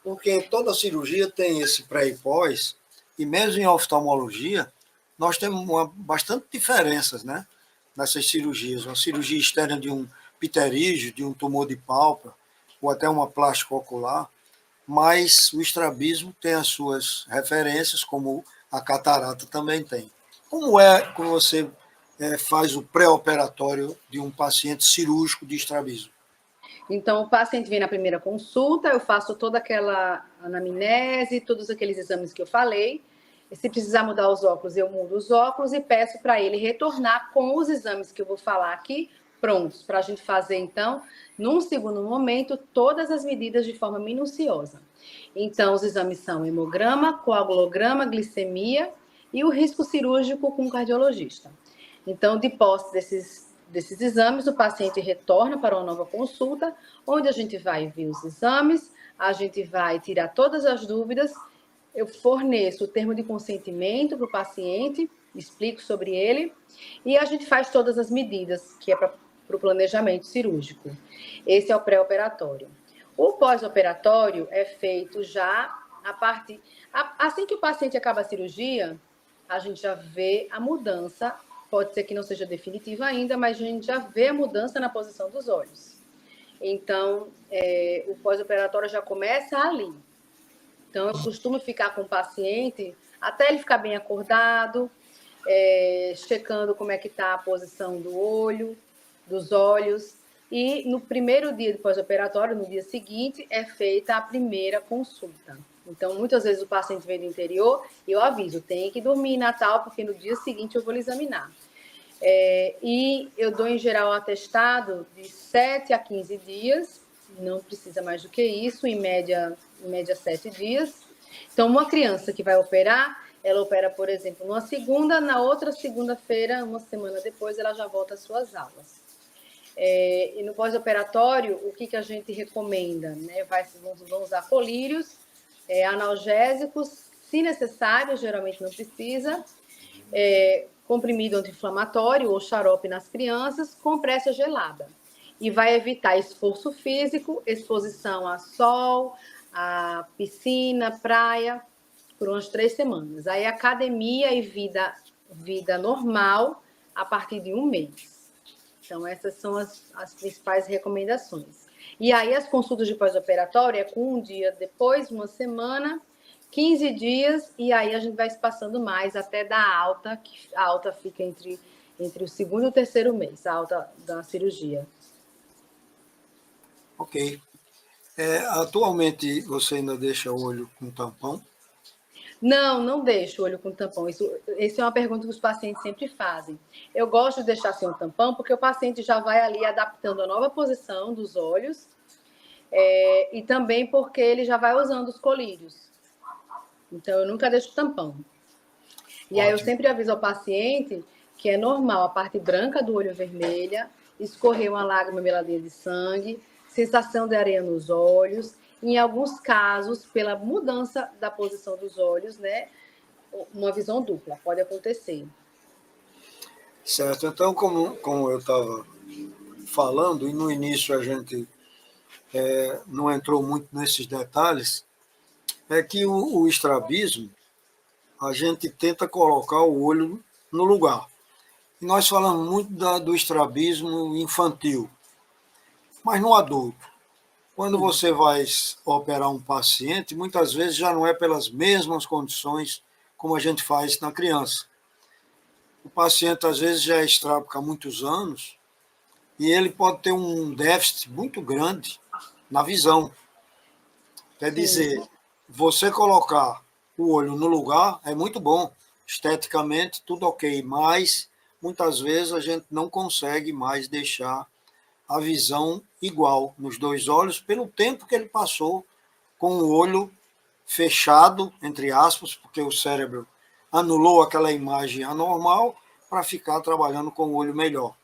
Porque toda cirurgia tem esse pré e pós, e mesmo em oftalmologia, nós temos bastante diferenças, né, nessas cirurgias. Uma cirurgia externa de um pterígio, de um tumor de pálpebra, ou até uma plástica ocular, mas o estrabismo tem as suas referências, como a catarata também tem. Como é que você faz o pré-operatório de um paciente cirúrgico de estrabismo? Então, o paciente vem na primeira consulta, eu faço toda aquela anamnese, todos aqueles exames que eu falei. E se precisar mudar os óculos, eu mudo os óculos e peço para ele retornar com os exames que eu vou falar aqui, prontos, para a gente fazer, então, num segundo momento, todas as medidas de forma minuciosa. Então, os exames são hemograma, coagulograma, glicemia e o risco cirúrgico com o cardiologista. Então, de posse desses exames, o paciente retorna para uma nova consulta, onde a gente vai ver os exames, a gente vai tirar todas as dúvidas, eu forneço o termo de consentimento para o paciente, explico sobre ele, e a gente faz todas as medidas, que é para o planejamento cirúrgico. Esse é o pré-operatório. O pós-operatório é feito já assim que o paciente acaba a cirurgia, a gente já vê a mudança. Pode ser que não seja definitiva ainda, mas a gente já vê a mudança na posição dos olhos. Então, o pós-operatório já começa ali. Então, eu costumo ficar com o paciente até ele ficar bem acordado, checando como é que está a posição do olho, dos olhos. E no primeiro dia do pós-operatório, no dia seguinte, é feita a primeira consulta. Então, muitas vezes o paciente vem do interior e eu aviso, tem que dormir em Natal, porque no dia seguinte eu vou lhe examinar. E eu dou, em geral, um atestado de 7 a 15 dias, não precisa mais do que isso, em média 7 dias. Então, uma criança que vai operar, ela opera, por exemplo, numa segunda, na outra segunda-feira, uma semana depois, ela já volta às suas aulas. E no pós-operatório, o que a gente recomenda? Né? Vão usar colírios, analgésicos, se necessário, geralmente não precisa, comprimido anti-inflamatório ou xarope nas crianças, compressa gelada. E vai evitar esforço físico, exposição a sol, a piscina, praia, por umas 3 semanas. Aí academia e vida normal a partir de 1 mês. Então, essas são as principais recomendações. E aí, as consultas de pós-operatório é com 1 dia depois, 1 semana, 15 dias, e aí a gente vai se passando mais até dar alta, que a alta fica entre o 2º e o 3º mês, a alta da cirurgia. Ok. Atualmente você ainda deixa o olho com tampão? Não, não deixo o olho com tampão. Isso é uma pergunta que os pacientes sempre fazem. Eu gosto de deixar sem o tampão porque o paciente já vai ali adaptando a nova posição dos olhos e também porque ele já vai usando os colírios. Então, eu nunca deixo tampão. E aí eu sempre aviso ao paciente que é normal a parte branca do olho vermelha, escorrer uma lágrima meladinha de sangue, sensação de areia nos olhos. Em alguns casos, pela mudança da posição dos olhos, né, uma visão dupla pode acontecer. Certo. Então, como eu estava falando, e no início a gente não entrou muito nesses detalhes, é que o estrabismo, a gente tenta colocar o olho no lugar. E nós falamos muito do estrabismo infantil, mas no adulto. Quando você vai operar um paciente, muitas vezes já não é pelas mesmas condições como a gente faz na criança. O paciente, às vezes, já é estrábico há muitos anos e ele pode ter um déficit muito grande na visão. Quer dizer, você colocar o olho no lugar é muito bom, esteticamente tudo ok, mas muitas vezes a gente não consegue mais deixar a visão igual nos dois olhos pelo tempo que ele passou com o olho fechado, entre aspas, porque o cérebro anulou aquela imagem anormal para ficar trabalhando com o olho melhor.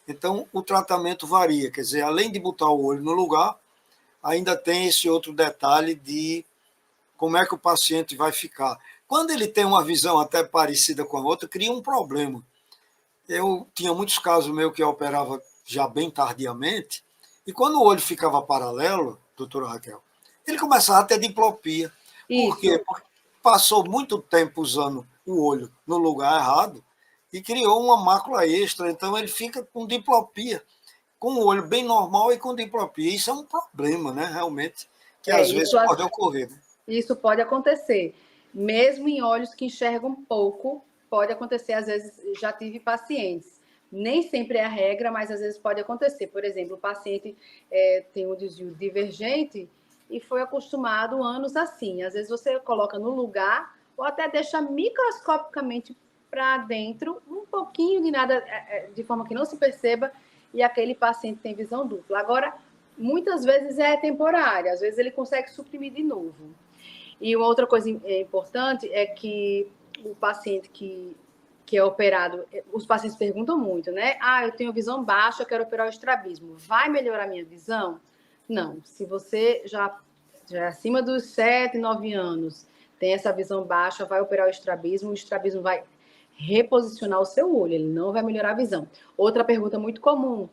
Então, o tratamento varia, quer dizer, além de botar o olho no lugar, ainda tem esse outro detalhe de como é que o paciente vai ficar. Quando ele tem uma visão até parecida com a outra, cria um problema. Eu tinha muitos casos meus que eu operava já bem tardiamente, e quando o olho ficava paralelo, doutora Raquel, ele começava a ter diplopia. Por quê? Porque passou muito tempo usando o olho no lugar errado e criou uma mácula extra, então ele fica com diplopia, com o olho bem normal e com diplopia. Isso é um problema, né, realmente, que às vezes pode ocorrer. Né? Isso pode acontecer. Mesmo em olhos que enxergam pouco, pode acontecer. Às vezes, já tive pacientes. Nem sempre é a regra, mas às vezes pode acontecer. Por exemplo, o paciente tem um desvio divergente e foi acostumado anos assim. Às vezes você coloca no lugar ou até deixa microscopicamente para dentro, um pouquinho de nada, de forma que não se perceba, e aquele paciente tem visão dupla. Agora, muitas vezes é temporária, às vezes ele consegue suprimir de novo. E uma outra coisa importante é que o paciente que é operado, os pacientes perguntam muito, né? Eu tenho visão baixa, eu quero operar o estrabismo. Vai melhorar minha visão? Não. Se você já é acima dos 7, 9 anos, tem essa visão baixa, vai operar o estrabismo vai reposicionar o seu olho, ele não vai melhorar a visão. Outra pergunta muito comum: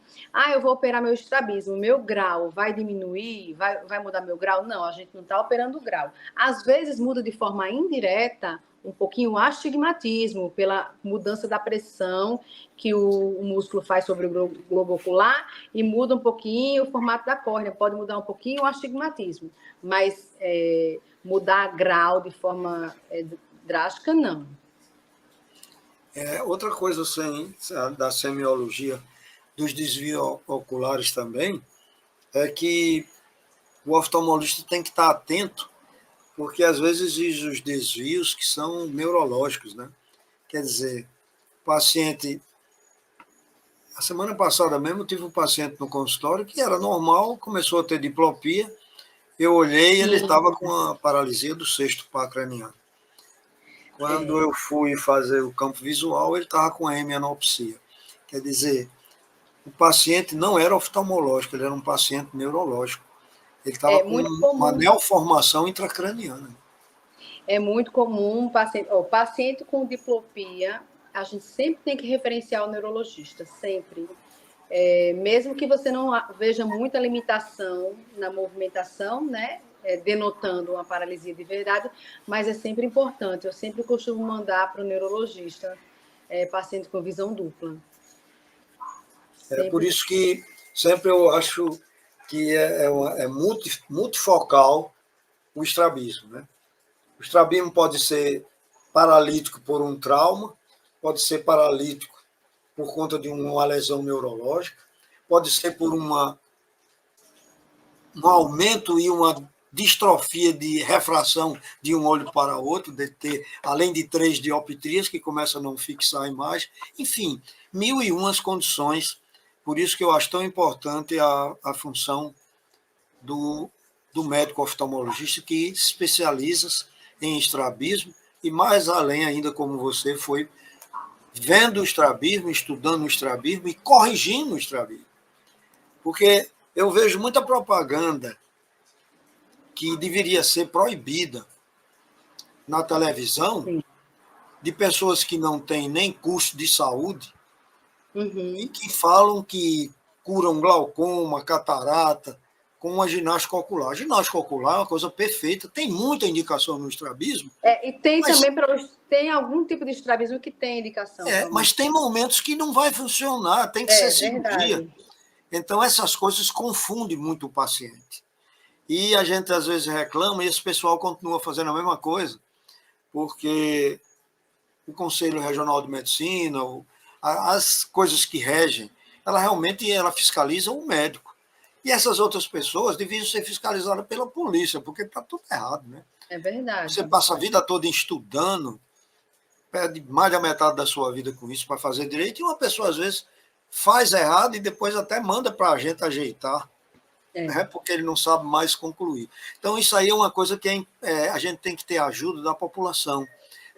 eu vou operar meu estrabismo, meu grau vai diminuir? Vai mudar meu grau? Não, a gente não está operando o grau. Às vezes muda de forma indireta um pouquinho o astigmatismo, pela mudança da pressão que o músculo faz sobre o globo ocular, e muda um pouquinho o formato da córnea, pode mudar um pouquinho o astigmatismo, mas mudar grau de forma drástica, não. Outra coisa da semiologia dos desvios oculares também é que o oftalmologista tem que estar atento, porque às vezes exige os desvios que são neurológicos, né? Quer dizer, o paciente... A semana passada mesmo eu tive um paciente no consultório que era normal, começou a ter diplopia, eu olhei e ele estava com a paralisia do sexto par craniano. Quando eu fui fazer o campo visual, ele estava com hemianopsia. Quer dizer, o paciente não era oftalmológico, ele era um paciente neurológico. Ele estava com uma neoformação intracraniana. É muito comum o paciente com diplopia, a gente sempre tem que referenciar o neurologista, sempre. Mesmo que você não veja muita limitação na movimentação, né? Denotando uma paralisia de verdade, mas é sempre importante. Eu sempre costumo mandar para o neurologista paciente com visão dupla. É por isso que sempre eu acho que é multifocal o estrabismo, né? O estrabismo pode ser paralítico por um trauma, pode ser paralítico por conta de uma lesão neurológica, pode ser por uma um aumento e uma distrofia de refração de um olho para outro, de ter, além de 3 dioptrias, que começa a não fixar a imagem. Enfim, 1001 condições. Por isso que eu acho tão importante a função do médico oftalmologista que se especializa em estrabismo e, mais além ainda, como você foi, vendo o estrabismo, estudando o estrabismo e corrigindo o estrabismo. Porque eu vejo muita propaganda que deveria ser proibida na televisão, Sim. de pessoas que não têm nem custo de saúde e Uhum. que falam que curam glaucoma, catarata, com uma ginástica ocular. A ginástica ocular é uma coisa perfeita, tem muita indicação no estrabismo, E tem mas, também tem algum tipo de estrabismo que tem indicação mas realmente. tem momentos que não vai funcionar, tem que ser É cirurgia. verdade. Então, essas coisas confundem muito o paciente. E a gente, às vezes, reclama e esse pessoal continua fazendo a mesma coisa, porque o Conselho Regional de Medicina, as coisas que regem, ela fiscaliza o médico. E essas outras pessoas deviam ser fiscalizadas pela polícia, porque está tudo errado, né? É Você verdade. passa a vida toda estudando, perde mais da metade da sua vida com isso para fazer direito, e uma pessoa, às vezes, faz errado e depois até manda para a gente ajeitar, É. né? Porque ele não sabe mais concluir. Então, isso aí é uma coisa que a gente tem que ter a ajuda da população,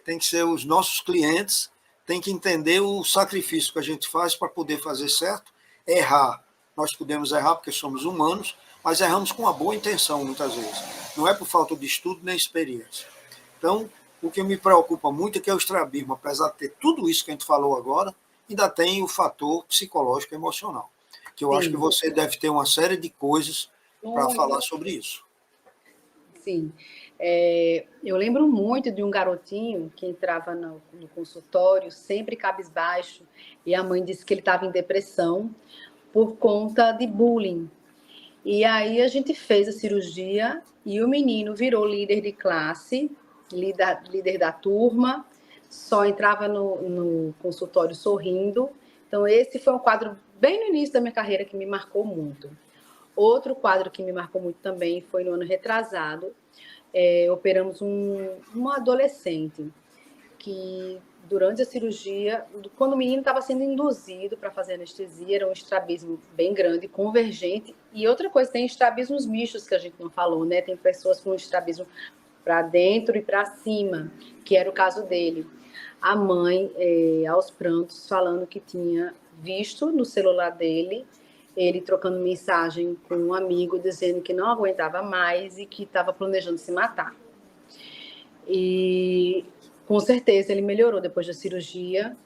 tem que ser os nossos clientes, tem que entender o sacrifício que a gente faz para poder fazer certo, errar. Nós podemos errar porque somos humanos, mas erramos com uma boa intenção, muitas vezes. Não é por falta de estudo nem experiência. Então, o que me preocupa muito é que o estrabismo, apesar de ter tudo isso que a gente falou agora, ainda tem o fator psicológico e emocional, que eu acho que Sim. você deve ter uma série de coisas para falar Muito. sobre isso. Sim. Eu lembro muito de um garotinho que entrava no consultório, sempre cabisbaixo, e a mãe disse que ele estava em depressão por conta de bullying. E aí a gente fez a cirurgia e o menino virou líder de classe, líder da turma, só entrava no consultório sorrindo. Então esse foi um quadro bem no início da minha carreira que me marcou muito. Outro quadro que me marcou muito também foi no ano retrasado. Operamos um adolescente que, durante a cirurgia, quando o menino estava sendo induzido para fazer anestesia, era um estrabismo bem grande, convergente. E outra coisa, tem estrabismos mistos que a gente não falou, né? Tem pessoas com estrabismo para dentro e para cima, que era o caso dele. A mãe, aos prantos, falando que tinha visto no celular dele ele trocando mensagem com um amigo dizendo que não aguentava mais e que estava planejando se matar. E com certeza ele melhorou depois da cirurgia.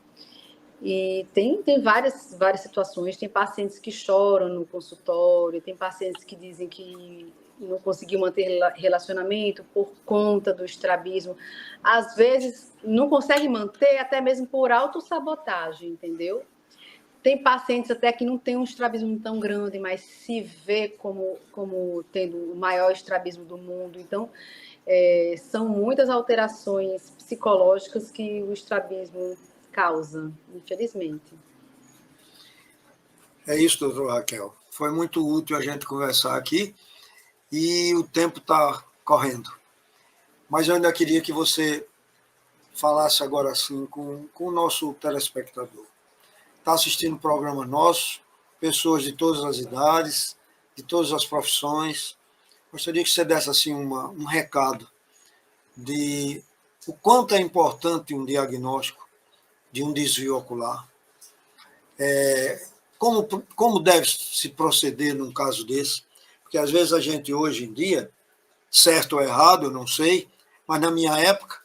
E tem várias situações. Tem pacientes que choram no consultório, tem pacientes que dizem que não conseguiu manter relacionamento por conta do estrabismo. Às vezes não consegue manter até mesmo por autossabotagem, entendeu? Tem pacientes até que não tem um estrabismo tão grande, mas se vê como tendo o maior estrabismo do mundo. Então, são muitas alterações psicológicas que o estrabismo causa, infelizmente. É isso, doutor Raquel. Foi muito útil a gente conversar aqui e o tempo está correndo. Mas eu ainda queria que você falasse agora assim com o nosso telespectador. Está assistindo o programa nosso, pessoas de todas as idades, de todas as profissões. Gostaria que você desse assim um recado de o quanto é importante um diagnóstico de um desvio ocular, como deve se proceder num caso desse, porque às vezes a gente hoje em dia, certo ou errado, eu não sei, mas na minha época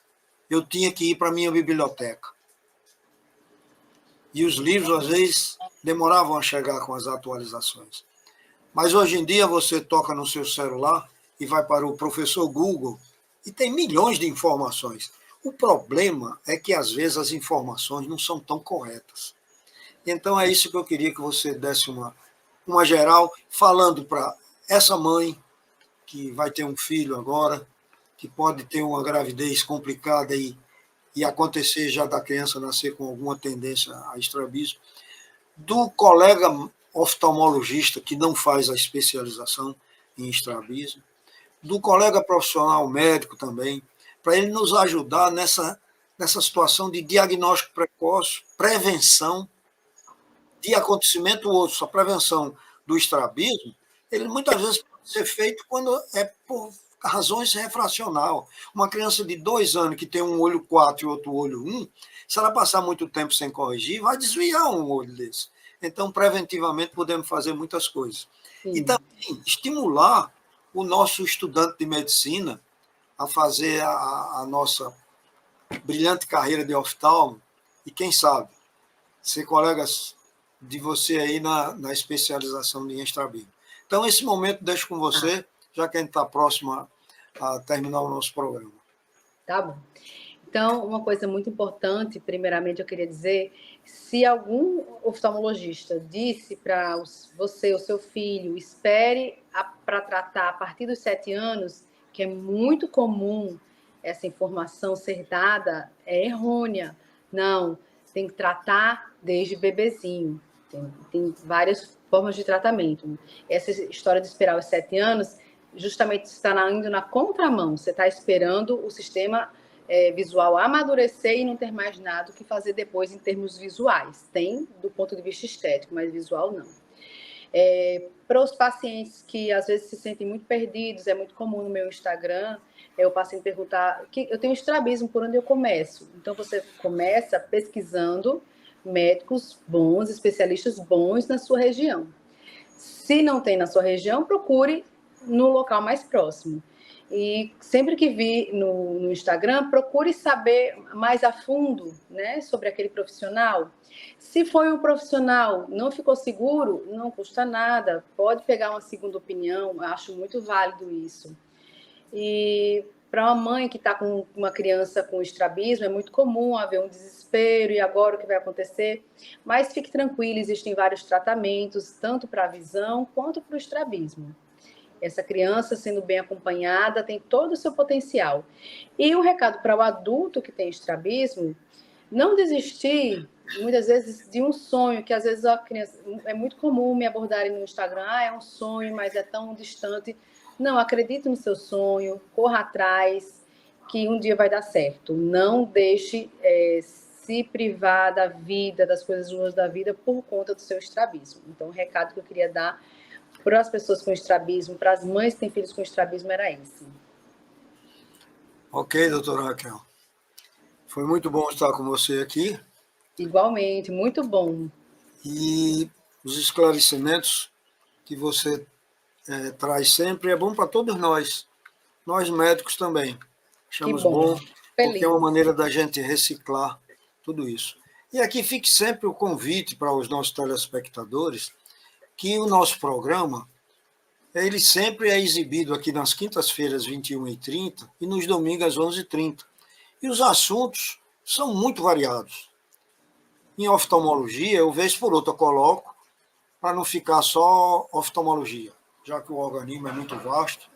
eu tinha que ir para a minha biblioteca. E os livros, às vezes, demoravam a chegar com as atualizações. Mas hoje em dia você toca no seu celular e vai para o professor Google e tem milhões de informações. O problema é que, às vezes, as informações não são tão corretas. Então, é isso que eu queria que você desse uma geral, falando para essa mãe que vai ter um filho agora, que pode ter uma gravidez complicada e acontecer já da criança nascer com alguma tendência a estrabismo, do colega oftalmologista que não faz a especialização, em estrabismo, do colega profissional médico também, para ele nos ajudar nessa situação de diagnóstico precoce, prevenção de acontecimento outro, a prevenção do estrabismo, ele muitas vezes pode ser feito quando é por razões refracional. Uma criança de 2 anos que tem um olho 4 e outro olho 1, se ela passar muito tempo sem corrigir, vai desviar um olho desse. Então, preventivamente, podemos fazer muitas coisas. Sim. E também estimular o nosso estudante de medicina a fazer a nossa brilhante carreira de oftalmo e, quem sabe, ser colegas de você aí na especialização de estrabismo. Então, esse momento deixo com você, já que a gente está próximo a terminar o nosso programa. Tá bom. Então, uma coisa muito importante, primeiramente, eu queria dizer, se algum oftalmologista disse para você, o seu filho, espere para tratar a partir dos 7 anos, que é muito comum essa informação ser dada, é errônea. Não, tem que tratar desde bebezinho. Tem várias formas de tratamento. Essa história de esperar os 7 anos, justamente está indo na contramão. Você está esperando o sistema visual amadurecer e não ter mais nada o que fazer depois em termos visuais. Tem do ponto de vista estético, mas visual não. Para os pacientes que às vezes se sentem muito perdidos, é muito comum no meu Instagram, o paciente perguntar, eu tenho estrabismo, por onde eu começo? Então você começa pesquisando médicos bons, especialistas bons na sua região. Se não tem na sua região, procure no local mais próximo. E sempre que vir no Instagram, procure saber mais a fundo, né, sobre aquele profissional. Se foi um profissional, não ficou seguro, não custa nada, pode pegar uma segunda opinião, acho muito válido isso. E para uma mãe que está com uma criança com estrabismo, é muito comum haver um desespero, e agora o que vai acontecer? Mas fique tranquilo, existem vários tratamentos, tanto para a visão quanto para o estrabismo. Essa criança, sendo bem acompanhada, tem todo o seu potencial. E um recado para o adulto que tem estrabismo, não desistir, muitas vezes, de um sonho, que às vezes a criança, é muito comum me abordarem no Instagram, é um sonho, mas é tão distante. Não, acredite no seu sonho, corra atrás, que um dia vai dar certo. Não deixe se privar da vida, das coisas boas da vida, por conta do seu estrabismo. Então, o recado que eu queria dar para as pessoas com estrabismo, para as mães que têm filhos com estrabismo, era esse. Ok, doutora Raquel. Foi muito bom estar com você aqui. Igualmente, muito bom. E os esclarecimentos que você traz sempre é bom para todos nós médicos também. Achamos bom, porque é uma maneira da gente reciclar tudo isso. E aqui fique sempre o convite para os nossos telespectadores que o nosso programa, ele sempre é exibido aqui nas quintas-feiras, 21h30, e nos domingos, às 11h30. E os assuntos são muito variados. Em oftalmologia, eu, vez por outra, coloco, para não ficar só oftalmologia, já que o organismo é muito vasto.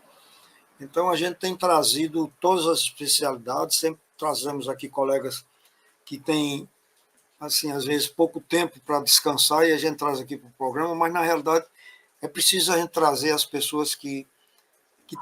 Então, a gente tem trazido todas as especialidades, sempre trazemos aqui colegas que têm, assim, às vezes, pouco tempo para descansar, e a gente traz aqui para o programa, mas, na realidade, é preciso a gente trazer as pessoas que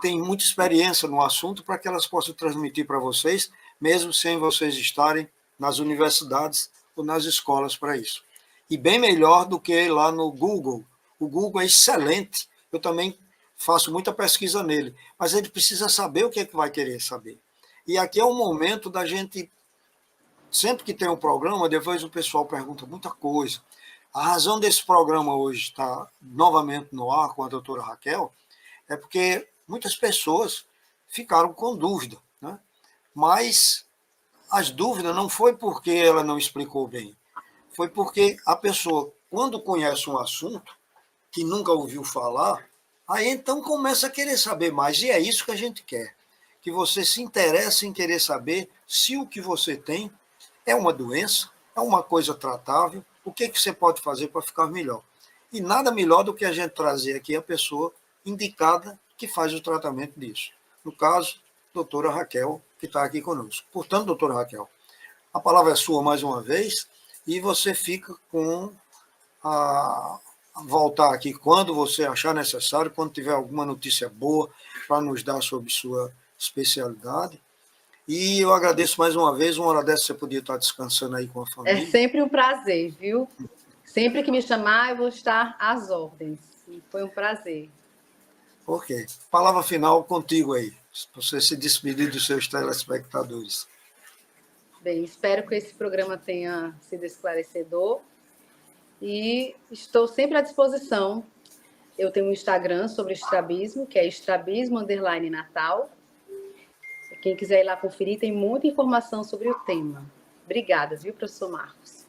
têm muita experiência no assunto para que elas possam transmitir para vocês, mesmo sem vocês estarem nas universidades ou nas escolas para isso. E bem melhor do que lá no Google. O Google é excelente, eu também faço muita pesquisa nele, mas ele precisa saber o que é que vai querer saber. E aqui é o momento da gente, sempre que tem um programa, depois o pessoal pergunta muita coisa. A razão desse programa hoje estar novamente no ar com a doutora Raquel é porque muitas pessoas ficaram com dúvida, né? Mas as dúvidas não foi porque ela não explicou bem, foi porque a pessoa, quando conhece um assunto que nunca ouviu falar, aí então começa a querer saber mais, e é isso que a gente quer, que você se interesse em querer saber se o que você tem é uma doença, é uma coisa tratável, o que você pode fazer para ficar melhor. E nada melhor do que a gente trazer aqui a pessoa indicada que faz o tratamento disso. No caso, doutora Raquel, que está aqui conosco. Portanto, doutora Raquel, a palavra é sua mais uma vez, e você fica com a voltar aqui quando você achar necessário, quando tiver alguma notícia boa para nos dar sobre sua especialidade. E eu agradeço mais uma vez, uma hora dessa você podia estar descansando aí com a família. É sempre um prazer, viu? Sempre que me chamar, eu vou estar às ordens. E foi um prazer. Ok. Palavra final contigo aí, para você se despedir dos seus telespectadores. Bem, espero que esse programa tenha sido esclarecedor e estou sempre à disposição. Eu tenho um Instagram sobre estrabismo, que é estrabismo_natal. Quem quiser ir lá conferir, tem muita informação sobre o tema. Obrigada, viu, professor Marcos?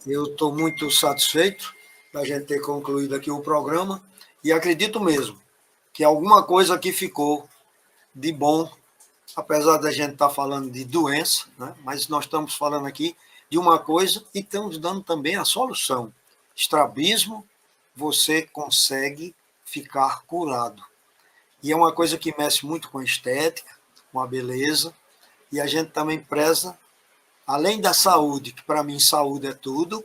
Eu estou muito satisfeito da gente ter concluído aqui o programa e acredito mesmo que alguma coisa aqui ficou de bom, apesar da gente estar falando de doença, né? Mas nós estamos falando aqui de uma coisa e estamos dando também a solução. Estrabismo, você consegue ficar curado. E é uma coisa que mexe muito com a estética, com a beleza, e a gente também preza, além da saúde, que para mim saúde é tudo,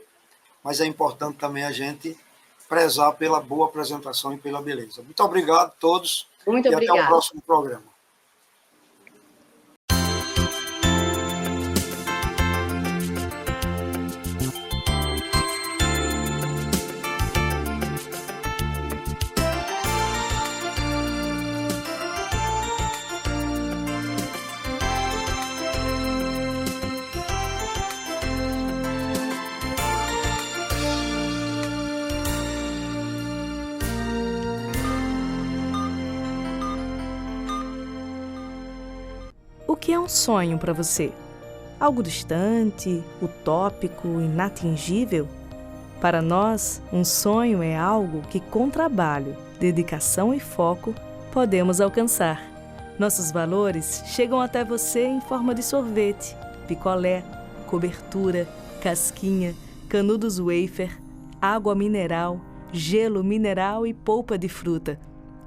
mas é importante também a gente prezar pela boa apresentação e pela beleza. Muito obrigado a todos. Muito obrigada. Até o próximo programa. O que é um sonho para você? Algo distante, utópico, inatingível? Para nós, um sonho é algo que, com trabalho, dedicação e foco, podemos alcançar. Nossos valores chegam até você em forma de sorvete, picolé, cobertura, casquinha, canudos wafer, água mineral, gelo mineral e polpa de fruta.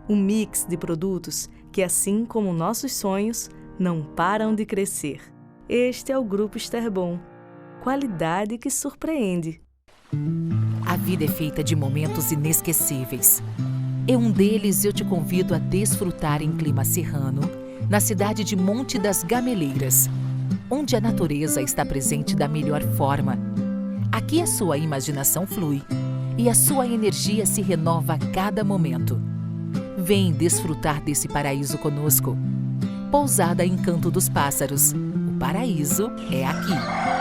Um mix de produtos que, assim como nossos sonhos, não param de crescer. Este é o Grupo Esterbom. Qualidade que surpreende. A vida é feita de momentos inesquecíveis. Em um deles, eu te convido a desfrutar em clima serrano, na cidade de Monte das Gameleiras, onde a natureza está presente da melhor forma. Aqui a sua imaginação flui e a sua energia se renova a cada momento. Vem desfrutar desse paraíso conosco. Pousada Encanto dos Pássaros. O paraíso é aqui.